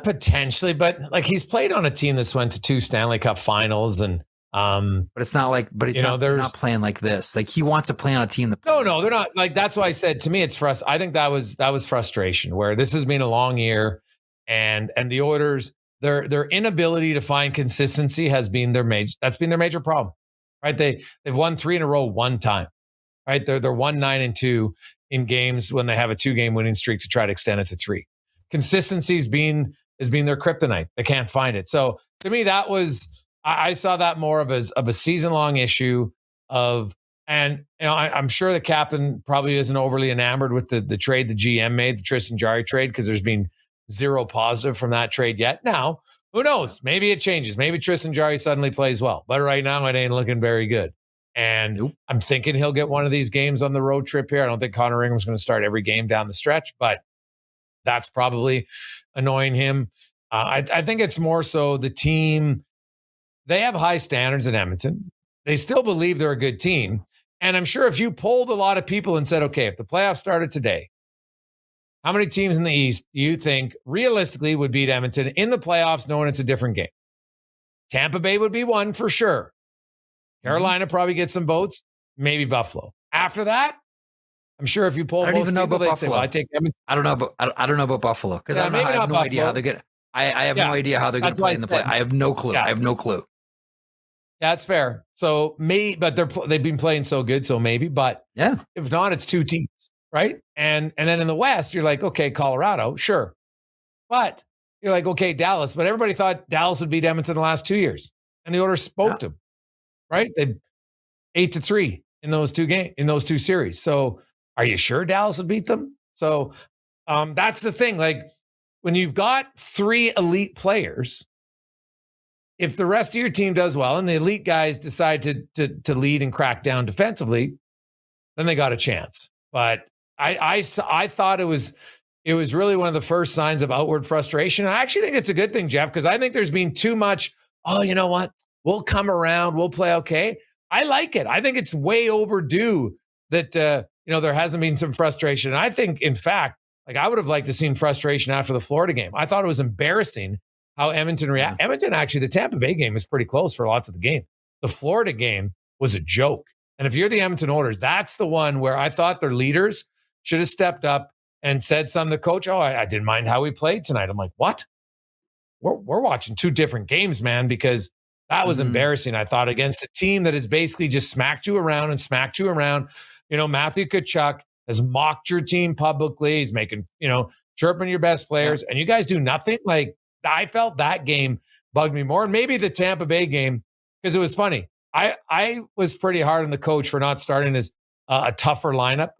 Speaker 1: Potentially, but like he's played on a team that's went to 2 Stanley Cup finals, and
Speaker 2: but it's not like, they're not playing like this. Like he wants to play on a team that.
Speaker 1: No, they're not. Like that's why I said to me, it's I think that was frustration. Where this has been a long year, and the Oilers, their inability to find consistency has been their major problem. Right? They've won 3 in a row one time. Right? They're 1-9-2 in games when they have a 2-game winning streak to try to extend it to 3. Consistency has been their kryptonite. They can't find it. So to me, that was, I saw that more of a season-long issue of, and I'm sure the captain probably isn't overly enamored with the trade the GM made, the Tristan Jarry trade, because there's been zero positive from that trade yet. Now, who knows? Maybe it changes. Maybe Tristan Jarry suddenly plays well, but right now it ain't looking very good. And I'm thinking he'll get one of these games on the road trip here. I don't think Connor Ingram's going to start every game down the stretch, but that's probably annoying him. I think it's more so the team. They have high standards in Edmonton. They still believe they're a good team. And I'm sure if you polled a lot of people and said, okay, if the playoffs started today, how many teams in the East do you think realistically would beat Edmonton in the playoffs knowing it's a different game? Tampa Bay would be one for sure. Carolina probably gets some votes. Maybe Buffalo. After that, I'm sure if you poll most people, they'd
Speaker 2: Buffalo.
Speaker 1: say, well, I take Edmonton.
Speaker 2: I don't know about Buffalo because I have no idea how they're going. I have no idea how they're going to play in the play. I have no clue.
Speaker 1: Yeah.
Speaker 2: I have no clue.
Speaker 1: That's fair. So but they've been playing so good, so maybe. But if not, it's two teams, right? And then in the West, you're like, okay, Colorado, sure, but you're like, okay, Dallas. But everybody thought Dallas would beat Edmonton the last 2 years, and the Oilers spoke them, right? They 8-3 in those two series. So are you sure Dallas would beat them? So that's the thing. Like when you've got three elite players. If the rest of your team does well and the elite guys decide to lead and crack down defensively, then they got a chance. But I thought it was really one of the first signs of outward frustration. And I actually think it's a good thing, Jeff, because I think there's been too much, oh, you know what? We'll come around. We'll play okay. I like it. I think it's way overdue that, there hasn't been some frustration. And I think, in fact, like I would have liked to seen frustration after the Florida game. I thought it was embarrassing how Edmonton reacted. Edmonton, actually, the Tampa Bay game was pretty close for lots of the game. The Florida game was a joke. And if you're the Edmonton Oilers, that's the one where I thought their leaders should have stepped up and said something to the coach. Oh, I didn't mind how we played tonight. I'm like, what? We're watching two different games, man, because that was embarrassing, I thought, against a team that has basically just smacked you around. Matthew Tkachuk has mocked your team publicly. He's making, chirping your best players, and you guys do nothing. Like, I felt that game bugged me more. And maybe the Tampa Bay game, because it was funny. I was pretty hard on the coach for not starting as a tougher lineup.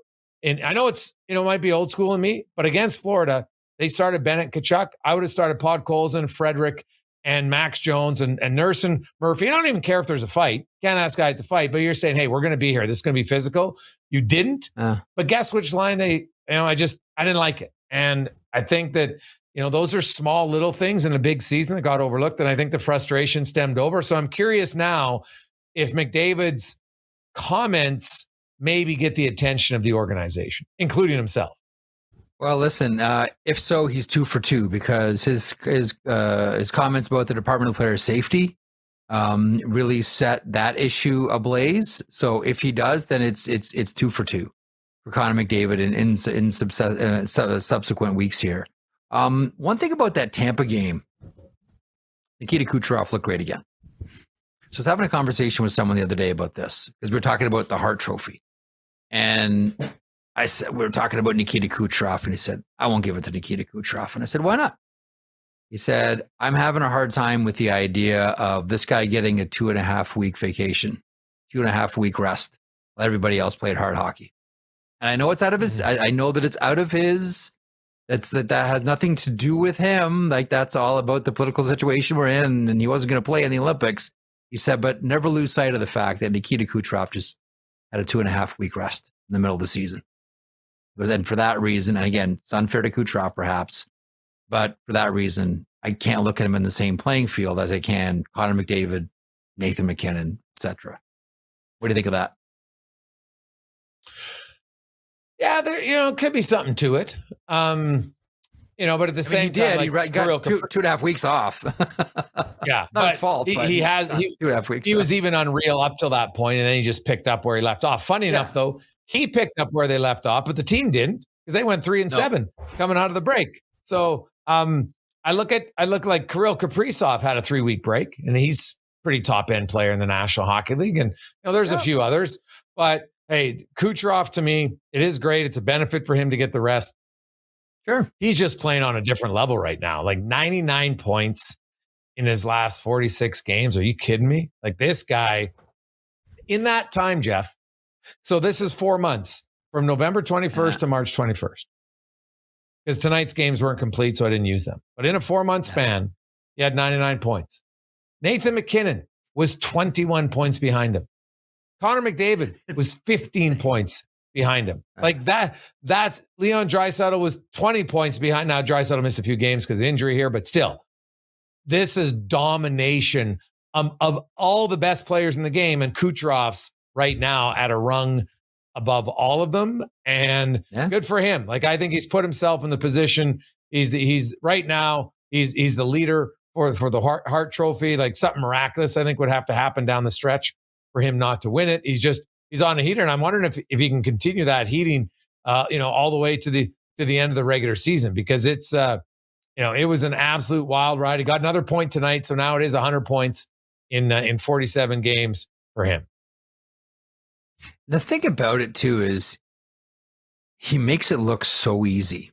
Speaker 1: And I know it's, might be old school in me, but against Florida, they started Bennett Tkachuk. I would have started Podkolzin, Frederick, and Max Jones and Nurse and Murphy. I don't even care if there's a fight. Can't ask guys to fight, but you're saying, hey, we're going to be here. This is going to be physical. You didn't. But guess which line I didn't like it. And I think that, those are small little things in a big season that got overlooked. And I think the frustration stemmed over. So I'm curious now if McDavid's comments maybe get the attention of the organization, including himself.
Speaker 2: Well, listen, if so, he's 2 for 2 because his comments about the Department of Player Safety really set that issue ablaze. So if he does, then it's 2 for 2 for Connor McDavid in subsequent weeks here. One thing about that Tampa game, Nikita Kucherov looked great again. So I was having a conversation with someone the other day about this because we were talking about the Hart Trophy, and I said, we were talking about Nikita Kucherov, and he said, I won't give it to Nikita Kucherov. And I said, why not? He said, I'm having a hard time with the idea of this guy getting a 2.5 week vacation, 2.5 week rest. Let everybody else play hard hockey. And I know it's out of his, I know that it's out of his, that has nothing to do with him. Like that's all about the political situation we're in, and he wasn't going to play in the Olympics. He said, but never lose sight of the fact that Nikita Kucherov just had a 2.5 week rest in the middle of the season. And for that reason, and again, it's unfair to Kucherov perhaps, but for that reason, I can't look at him in the same playing field as I can Connor McDavid, Nathan McKinnon, etc. What do you think of that?
Speaker 1: Yeah, there, could be something to it. But at the same time,
Speaker 2: he got 2.5 weeks off.
Speaker 1: Yeah,
Speaker 2: not his fault.
Speaker 1: He has
Speaker 2: 2.5 weeks.
Speaker 1: He was even unreal up till that point, and then he just picked up where he left off. Funny enough, though, he picked up where they left off, but the team didn't because they went 3-7 coming out of the break. So I look like Kirill Kaprizov had a 3-week break, and he's pretty top end player in the National Hockey League, and there's a few others, but hey, Kucherov to me, it is great. It's a benefit for him to get the rest.
Speaker 2: Sure.
Speaker 1: He's just playing on a different level right now. Like 99 points in his last 46 games. Are you kidding me? Like this guy in that time, Jeff. So this is 4 months from November 21st to March 21st. Because tonight's games weren't complete, so I didn't use them. But in a 4-month span, he had 99 points. Nathan McKinnon was 21 points behind him. Connor McDavid was 15 points behind him. Like that Leon Draisaitl was 20 points behind. Now Draisaitl missed a few games because of injury here, but still, this is domination of all the best players in the game, and Kucherov's right now at a rung above all of them, and good for him. Like, I think he's put himself in the position. He's right now, he's the leader for the Hart Trophy. Like, something miraculous, I think, would have to happen down the stretch for him not to win it. He's on a heater, and I'm wondering if he can continue that heating, all the way to the end of the regular season, because it's, it was an absolute wild ride. He got another point tonight, so now it is 100 points in 47 games for him.
Speaker 2: The thing about it too is he makes it look so easy.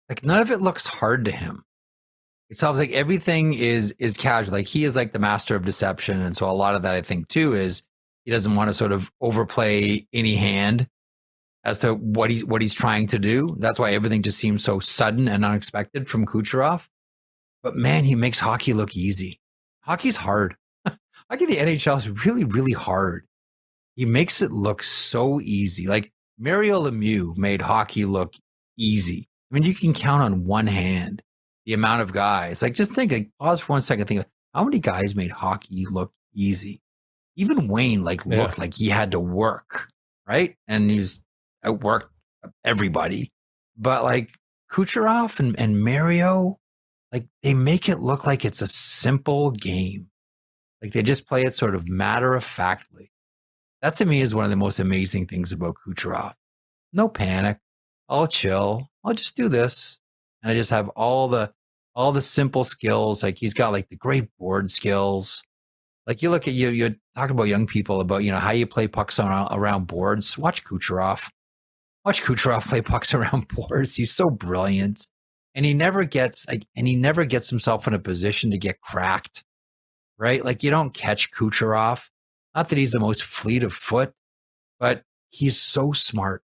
Speaker 2: Like, none of it looks hard to him. It sounds like everything is casual. Like, he is like the master of deception, and so a lot of that, I think, too, is he doesn't want to sort of overplay any hand as to what he's trying to do. That's why everything just seems so sudden and unexpected from Kucherov. But man, he makes hockey look easy. Hockey's hard. Hockey in the NHL is really, really hard. He makes it look so easy. Like, Mario Lemieux made hockey look easy. I mean, you can count on one hand the amount of guys. Like, just think, like, pause for 1 second. Think, how many guys made hockey look easy? Even Wayne, looked like he had to work, right? And he's outworked everybody. But like Kucherov and Mario, like, they make it look like it's a simple game. Like, they just play it sort of matter of factly. That, to me, is one of the most amazing things about Kucherov. No panic. I'll chill. I'll just do this. And I just have all the simple skills. Like, he's got like the great board skills. Like, you look at you talk about young people about, how you play pucks around boards. Watch Kucherov. Watch Kucherov play pucks around boards. He's so brilliant. And he never gets himself in a position to get cracked. Right? Like, you don't catch Kucherov. Not that he's the most fleet of foot, but he's so smart.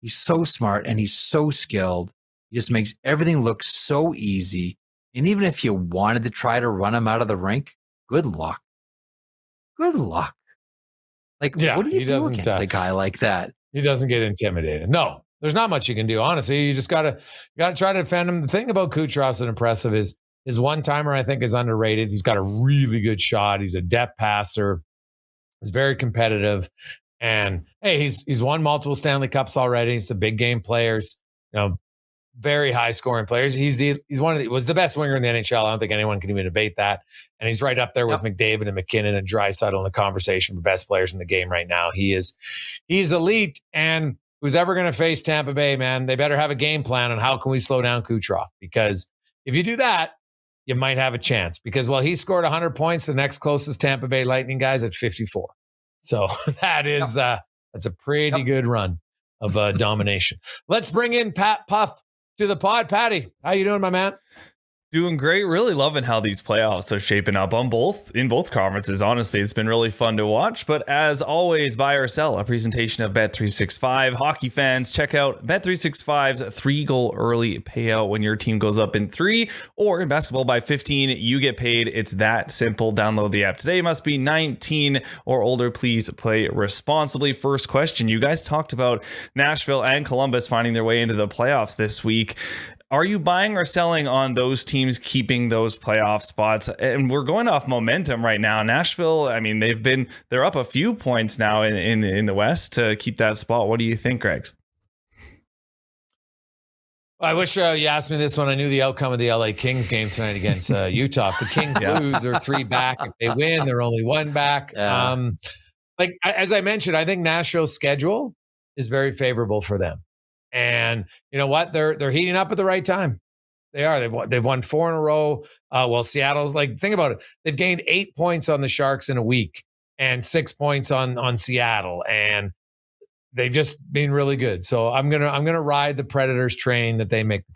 Speaker 2: He's so smart and he's so skilled. He just makes everything look so easy. And even if you wanted to try to run him out of the rink, good luck. Good luck. Like, what do you do against a guy like that?
Speaker 1: He doesn't get intimidated. No, there's not much you can do. Honestly, you just gotta try to defend him. The thing about Kucherov's and impressive is his one-timer, I think, is underrated. He's got a really good shot. He's a depth passer. He's very competitive. And hey, he's won multiple Stanley Cups already. He's a big game players, very high scoring players. He's was the best winger in the NHL. I don't think anyone can even debate that. And he's right up there with McDavid and McKinnon and Draisaitl in the conversation for best players in the game right now. He's elite. And who's ever going to face Tampa Bay, man, they better have a game plan on how can we slow down Kucherov, because if you do that, you might have a chance, because while he scored 100 points, the next closest Tampa Bay Lightning guy's at 54. So that is that's a pretty good run of domination. Let's bring in Pat Puff to the pod. Patty, how you doing, my man?
Speaker 3: Doing great. Really loving how these playoffs are shaping up in both conferences. Honestly, it's been really fun to watch. But as always, buy or sell, a presentation of Bet365. Hockey fans, check out Bet365's 3-goal early payout when your team goes up in 3, or in basketball by 15, you get paid. It's that simple. Download the app today. Must be 19 or older. Please play responsibly. First question. You guys talked about Nashville and Columbus finding their way into the playoffs this week. Are you buying or selling on those teams keeping those playoff spots? And we're going off momentum right now. Nashville, I mean, they're up a few points now in the West to keep that spot. What do you think, Gregs?
Speaker 1: I wish you asked me this when I knew the outcome of the LA Kings game tonight against Utah. If the Kings lose, they're 3 back. If they win, they're only 1 back. Yeah. As I mentioned, I think Nashville's schedule is very favorable for them. And you know what? They're heating up at the right time. They are. They've won 4 in a row. Well, Seattle's think about it. They've gained 8 points on the Sharks in a week and 6 points on Seattle, and they've just been really good. So I'm gonna ride the Predators train that they make the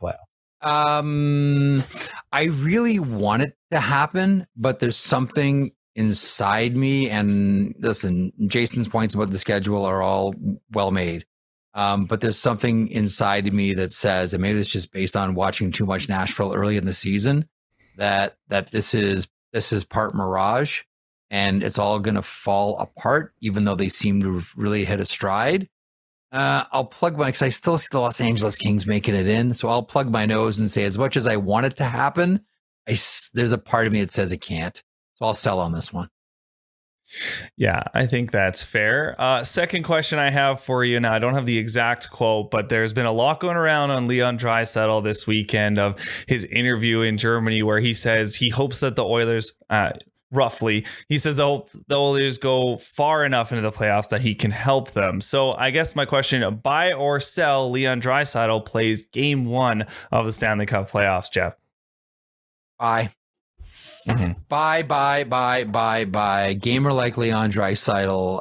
Speaker 1: playoffs.
Speaker 2: I really want it to happen, but there's something inside me. And listen, Jason's points about the schedule are all well made. But there's something inside of me that says, and maybe it's just based on watching too much Nashville early in the season, that this is part mirage, and it's all going to fall apart, even though they seem to have really hit a stride. I'll plug my, because I still see the Los Angeles Kings making it in. So I'll plug my nose and say, as much as I want it to happen, there's a part of me that says it can't. So I'll sell on this one.
Speaker 3: Yeah, I think that's fair. Second question I have for you. Now, I don't have the exact quote, but there's been a lot going around on Leon Draisaitl this weekend of his interview in Germany, where he says he hopes that the Oilers, roughly, he says the Oilers go far enough into the playoffs that he can help them. So I guess my question, buy or sell Leon Draisaitl plays game 1 of the Stanley Cup playoffs, Jeff?
Speaker 2: Buy. Mm-hmm. Buy. Gamer like Leon Draisaitl,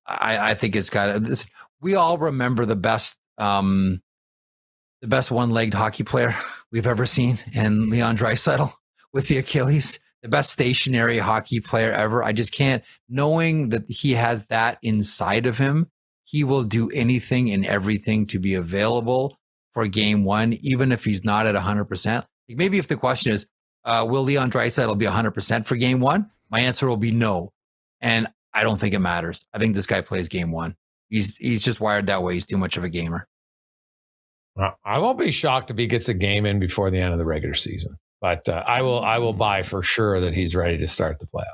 Speaker 2: I think it's got this. We all remember the best one-legged hockey player we've ever seen, and Leon Draisaitl with the Achilles, the best stationary hockey player ever. I just can't, knowing that he has that inside of him, he will do anything and everything to be available for game 1, even if he's not at 100%. Maybe if the question is, will Leon Draisaitl be 100% for game 1? My answer will be no. And I don't think it matters. I think this guy plays game 1. He's just wired that way. He's too much of a gamer.
Speaker 1: Well, I won't be shocked if he gets a game in before the end of the regular season, but I will buy for sure that he's ready to start the playoff.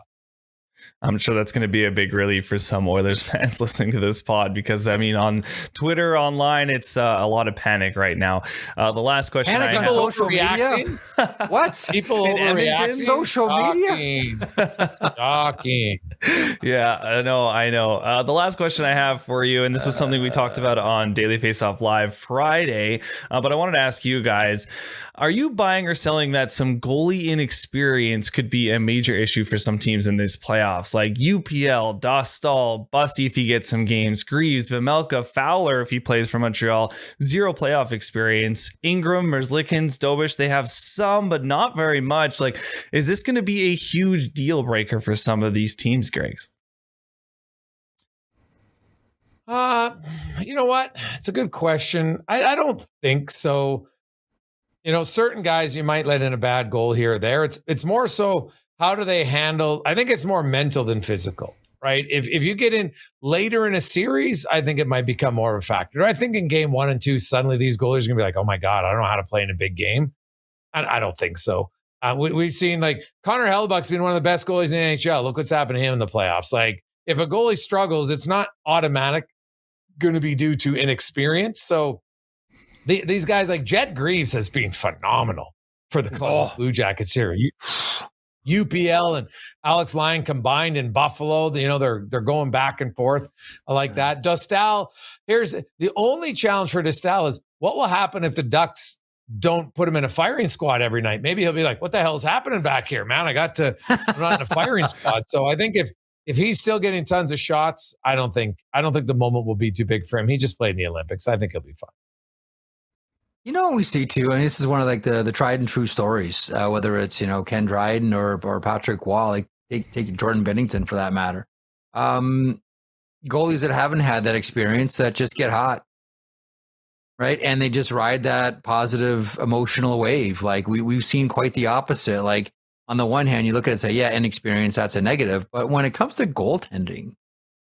Speaker 3: I'm sure that's going to be a big relief for some Oilers fans listening to this pod, because I mean, on Twitter, online, it's a lot of panic right now. The last question,
Speaker 2: panic on social media. What?
Speaker 1: People overreacting?
Speaker 2: Social media.
Speaker 1: Shocking.
Speaker 3: Yeah, I know. The last question I have for you, and this was something we talked about on Daily Faceoff Live Friday, but I wanted to ask you guys: are you buying or selling that some goalie inexperience could be a major issue for some teams in this playoffs? Like UPL, Dostal, Busty if he gets some games, Greaves, Vejmelka, Fowler if he plays for Montreal, 0 playoff experience. Ingram, Merzlikins, Dobish, they have some, but not very much. Like, is this going to be a huge deal breaker for some of these teams, Greggs?
Speaker 1: You know what? It's a good question. I don't think so. You know, certain guys you might let in a bad goal here or there. It's more so, how do they handle? I think it's more mental than physical, right? If you get in later in a series, I think it might become more of a factor. I think in game 1 and 2, suddenly these goalies are going to be like, oh my God, I don't know how to play in a big game. I don't think so. We've seen, like, Connor Hellebuyck's been one of the best goalies in the NHL. Look what's happened to him in the playoffs. Like, if a goalie struggles, it's not automatic going to be due to inexperience. So these guys like Jet Greaves has been phenomenal for the Columbus Blue Jackets here. UPL and Alex Lyon combined in Buffalo, you know, they're going back and forth. I like that. Dostal, here's the only challenge for Dostal is, what will happen if the Ducks don't put him in a firing squad every night? Maybe he'll be like, what the hell is happening back here, man? I'm not in a firing squad. So I think if he's still getting tons of shots, I don't think the moment will be too big for him. He just played in the Olympics. I think he'll be fine.
Speaker 2: You know what we see too, and this is one of like the tried and true stories, whether it's, you know, Ken Dryden or Patrick Wall, like take Jordan Bennington for that matter. Goalies that haven't had that experience that just get hot, right? And they just ride that positive emotional wave. Like we've seen quite the opposite. Like on the one hand, you look at it and say, yeah, inexperience, that's a negative. But when it comes to goaltending,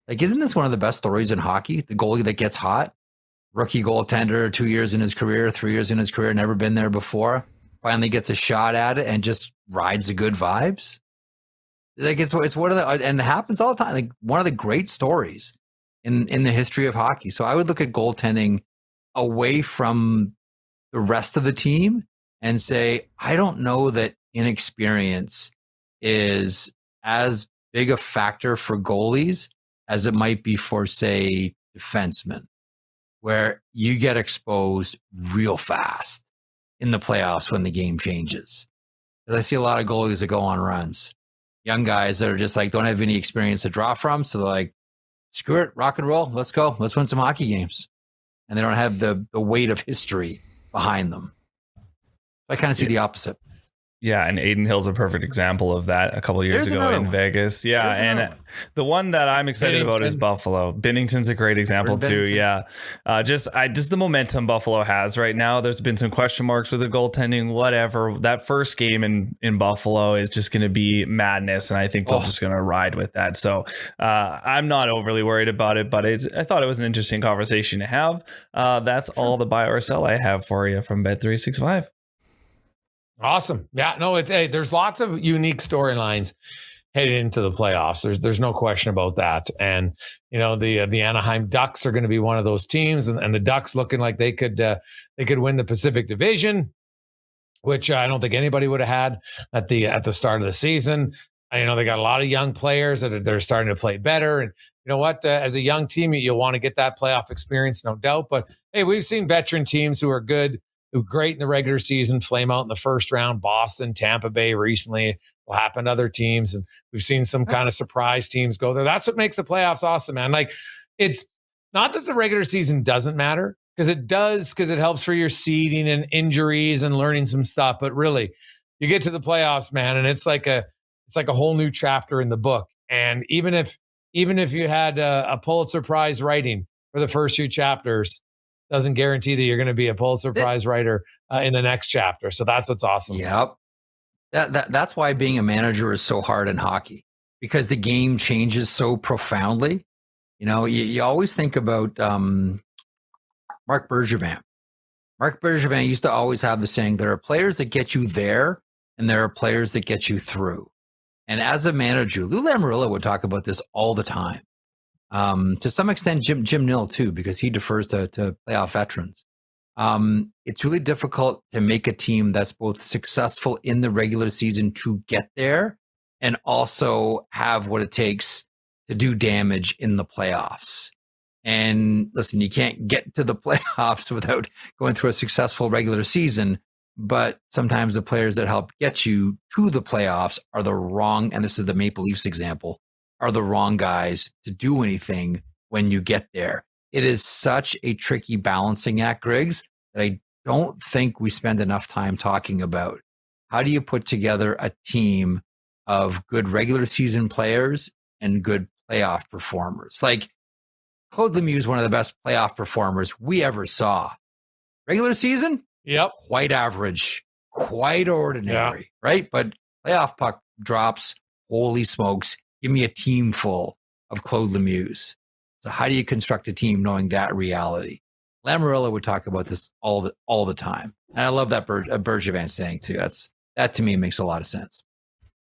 Speaker 2: like, isn't this one of the best stories in hockey? The goalie that gets hot. Rookie goaltender, 2 years in his career, 3 years in his career, never been there before. Finally gets a shot at it and just rides the good vibes. Like it's one of the, and it happens all the time. Like one of the great stories in the history of hockey. So I would look at goaltending away from the rest of the team and say, I don't know that inexperience is as big a factor for goalies as it might be for, say, defensemen, where you get exposed real fast in the playoffs when the game changes. I see a lot of goalies that go on runs. Young guys that are just like, don't have any experience to draw from. So they're like, screw it, rock and roll. Let's go. Let's win some hockey games. And they don't have the weight of history behind them. I kind of see the opposite.
Speaker 3: Yeah, and Aiden Hill's a perfect example of that a couple of years ago in Vegas. Yeah, and the one that I'm excited about is Buffalo. Binnington's a great example too. Yeah, just the momentum Buffalo has right now. There's been some question marks with the goaltending, whatever. That first game in Buffalo is just going to be madness, and I think they're just going to ride with that. So I'm not overly worried about it, but I thought it was an interesting conversation to have. That's all the buy or sell I have for you from Bet365.
Speaker 1: Awesome. Yeah, no, there's lots of unique storylines headed into the playoffs. There's no question about that. And, the Anaheim Ducks are going to be one of those teams, and the Ducks looking like they could win the Pacific Division, which I don't think anybody would have had at the start of the season. They got a lot of young players that are starting to play better. And you know what? As a young team, you'll want to get that playoff experience, no doubt. But hey, we've seen veteran teams who are good, who great in the regular season, flame out in the first round. Boston, Tampa Bay recently will happen to other teams. And we've seen some kind of surprise teams go there. That's what makes the playoffs awesome, man. Like, it's not that the regular season doesn't matter, because it does, because it helps for your seeding and injuries and learning some stuff. But really, you get to the playoffs, man, and it's like a whole new chapter in the book. And even if you had a Pulitzer Prize writing for the first few chapters, doesn't guarantee that you're going to be a Pulitzer Prize writer in the next chapter. So that's what's awesome.
Speaker 2: Yep. That's why being a manager is so hard in hockey, because the game changes so profoundly. You always think about Marc Bergevin. Marc Bergevin used to always have the saying, there are players that get you there and there are players that get you through. And as a manager, Lou Lamoriello would talk about this all the time. To some extent, Jim Nill too, because he defers to playoff veterans. It's really difficult to make a team that's both successful in the regular season to get there and also have what it takes to do damage in the playoffs. And listen, you can't get to the playoffs without going through a successful regular season, but sometimes the players that help get you to the playoffs are the wrong, and this is the Maple Leafs example, are the wrong guys to do anything when you get there. It is such a tricky balancing act, Griggs, that I don't think we spend enough time talking about. How do you put together a team of good regular season players and good playoff performers? Like, Claude Lemieux is one of the best playoff performers we ever saw. Regular season?
Speaker 1: Yep.
Speaker 2: Quite average, quite ordinary, right? But playoff puck drops, holy smokes, give me a team full of Claude Lemieux. So how do you construct a team knowing that reality? Lamoriello would talk about this all the time. And I love that Bergevin saying too. That to me makes a lot of sense.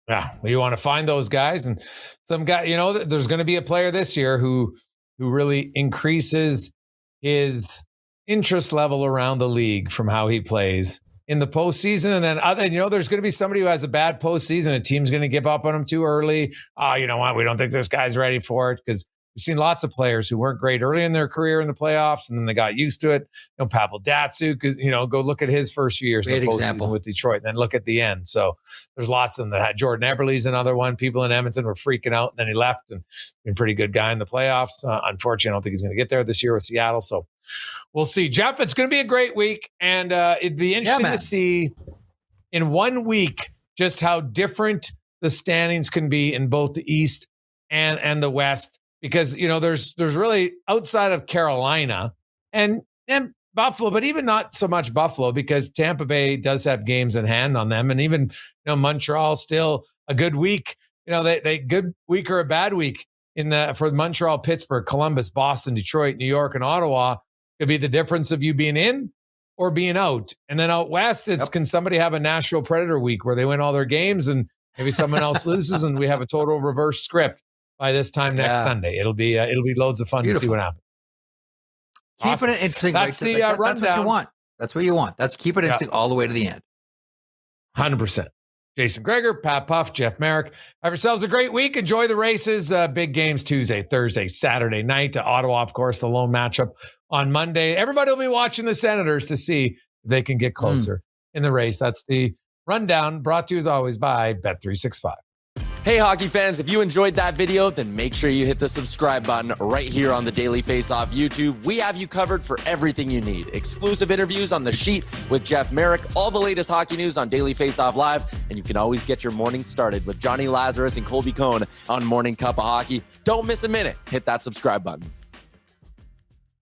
Speaker 1: Yeah. Well, you want to find those guys, and some guy, there's going to be a player this year who really increases his interest level around the league from how he plays in the postseason. And then, there's going to be somebody who has a bad postseason. A team's going to give up on him too early. Oh, you know what? We don't think this guy's ready for it, because we've seen lots of players who weren't great early in their career in the playoffs, and then they got used to it. Pavel Datsyuk, because, go look at his first few years in the postseason with Detroit, and then look at the end. So there's lots of them that had. Jordan Eberle's another one. People in Edmonton were freaking out, and then he left and been a pretty good guy in the playoffs. Unfortunately, I don't think he's going to get there this year with Seattle. So we'll see. Jeff, it's going to be a great week, and it'd be interesting to see in 1 week just how different the standings can be in both the East and the West. Because, there's really, outside of Carolina and Buffalo, but even not so much Buffalo, because Tampa Bay does have games in hand on them. And even, Montreal still a good week. They good week or a bad week for Montreal, Pittsburgh, Columbus, Boston, Detroit, New York, and Ottawa could be the difference of you being in or being out. And then out West, can somebody have a Nashville Predator week where they win all their games and maybe someone else loses and we have a total reverse script by this time next Sunday. It'll be loads of fun to see what happens.
Speaker 2: Keeping it interesting.
Speaker 1: That's the rundown.
Speaker 2: That's what you want. That's what you want. That's keep it interesting all the way to the end.
Speaker 1: 100%. Jason Greger, Pat Puff, Jeff Merrick. Have yourselves a great week. Enjoy the races. Big games Tuesday, Thursday, Saturday night. To Ottawa, of course, the lone matchup on Monday. Everybody will be watching the Senators to see if they can get closer in the race. That's the rundown, brought to you as always by Bet365.
Speaker 4: Hey, hockey fans, if you enjoyed that video, then make sure you hit the subscribe button right here on the Daily Faceoff YouTube. We have you covered for everything you need. Exclusive interviews on The Sheet with Jeff Merrick, all the latest hockey news on Daily Faceoff Live, and you can always get your morning started with Johnny Lazarus and Colby Cohn on Morning Cup of Hockey. Don't miss a minute. Hit that subscribe button.